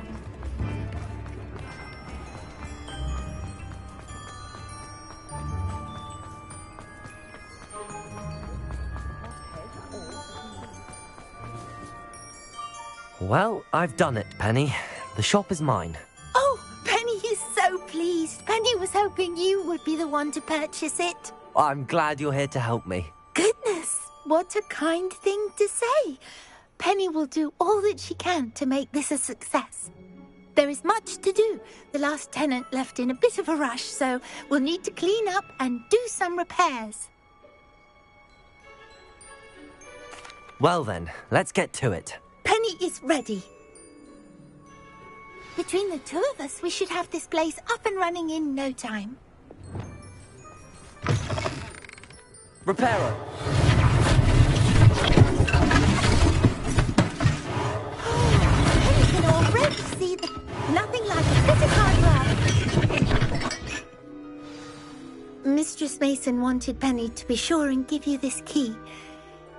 Well, I've done it, Penny. The shop is mine. Oh, Penny is so pleased. Penny was hoping you would be the one to purchase it. I'm glad you're here to help me. Goodness, what a kind thing to say. Penny will do all that she can to make this a success. There is much to do. The last tenant left in a bit of a rush, so we'll need to clean up and do some repairs. Well then, let's get to it. Penny is ready. Between the two of us, we should have this place up and running in no time. Repairer. Penny can already see that nothing like a bit of hard work. Mistress Mason wanted Penny to be sure and give you this key.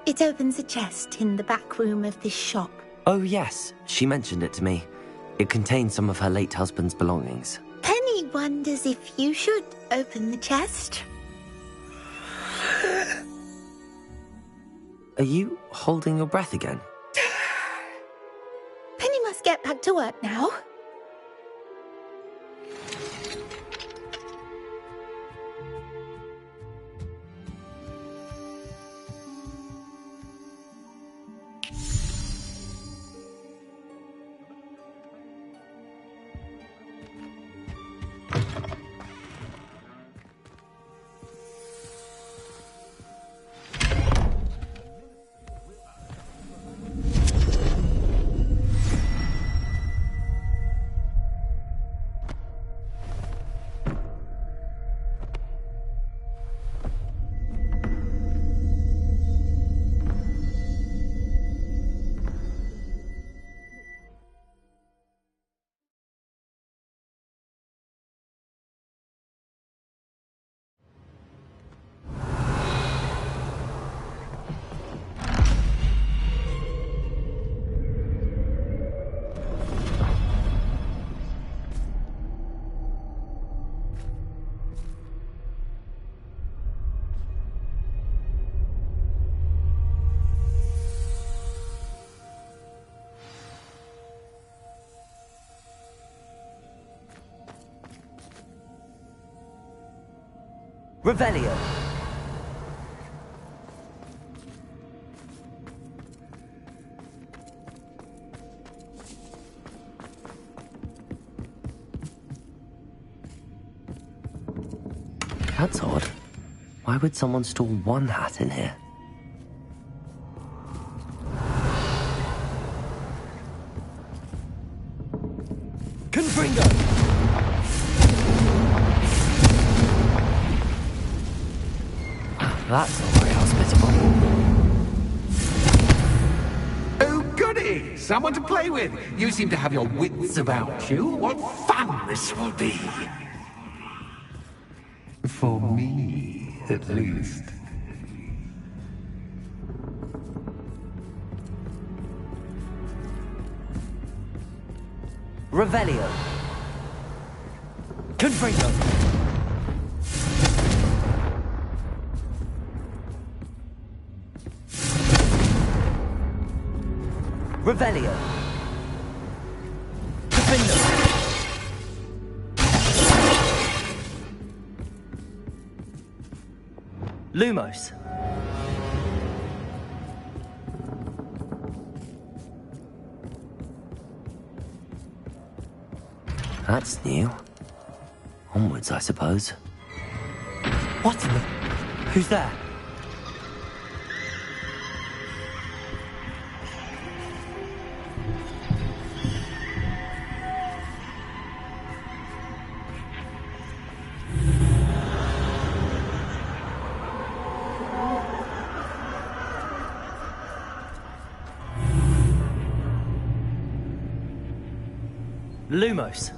It opens a chest in the back room of this shop. Oh yes, she mentioned it to me. It contains some of her late husband's belongings. Penny wonders if you should open the chest. Are you holding your breath again? Penny must get back to work now. Revelio. That's odd. Why would someone store one hat in here? Confringo! That's not very hospitable. Oh, goody! Someone to play with. You seem to have your wits about you. What fun this will be. For me. at least. Revelio. Confringo. Revelio. Confringo. Lumos. That's new. Onwards, I suppose. What in the... Who's there? Lumos.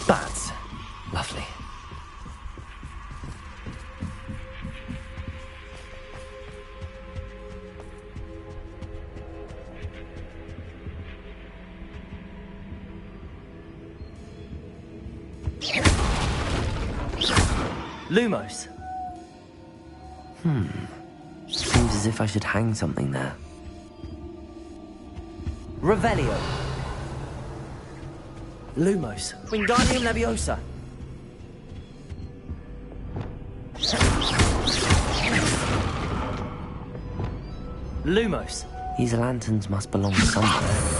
Bats. Lovely. Lumos. Seems as if I should hang something there. Revelio. Lumos. Wingardium Leviosa. Lumos. These lanterns must belong somewhere.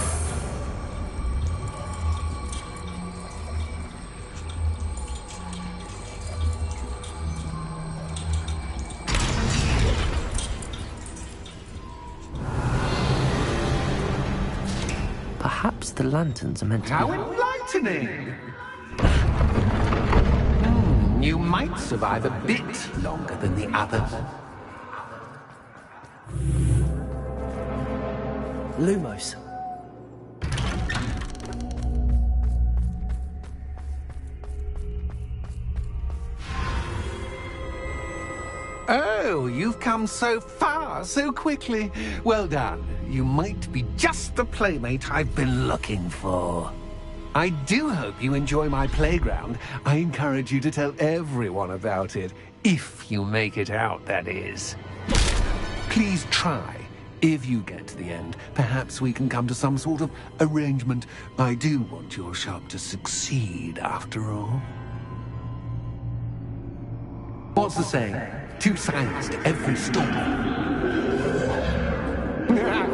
Perhaps the lanterns are meant to be... How enlightening! You might survive a bit longer than the others. Lumos. Oh, you've come so far, so quickly. Well done. You might be just the playmate I've been looking for. I do hope you enjoy my playground. I encourage you to tell everyone about it. If you make it out, that is. Please try. If you get to the end, perhaps we can come to some sort of arrangement. I do want your shop to succeed, after all. What's the saying? 2 sides to every story.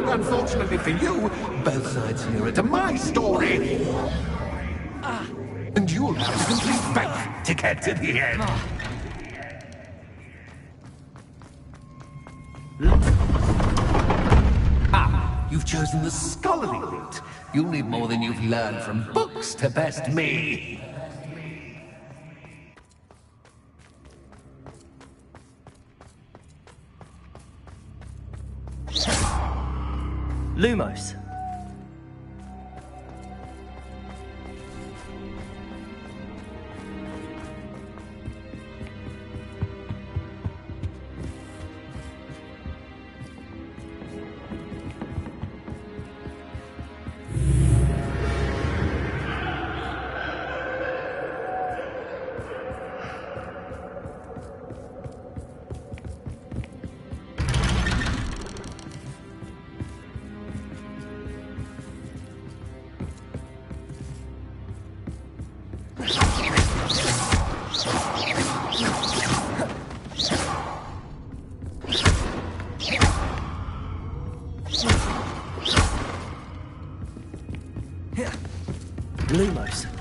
Unfortunately for you, both sides here are to my story. And you'll have to complete both to get to the end. You've chosen the scholarly route. You'll need more than you've learned from books to best me. Lumos. Lumos.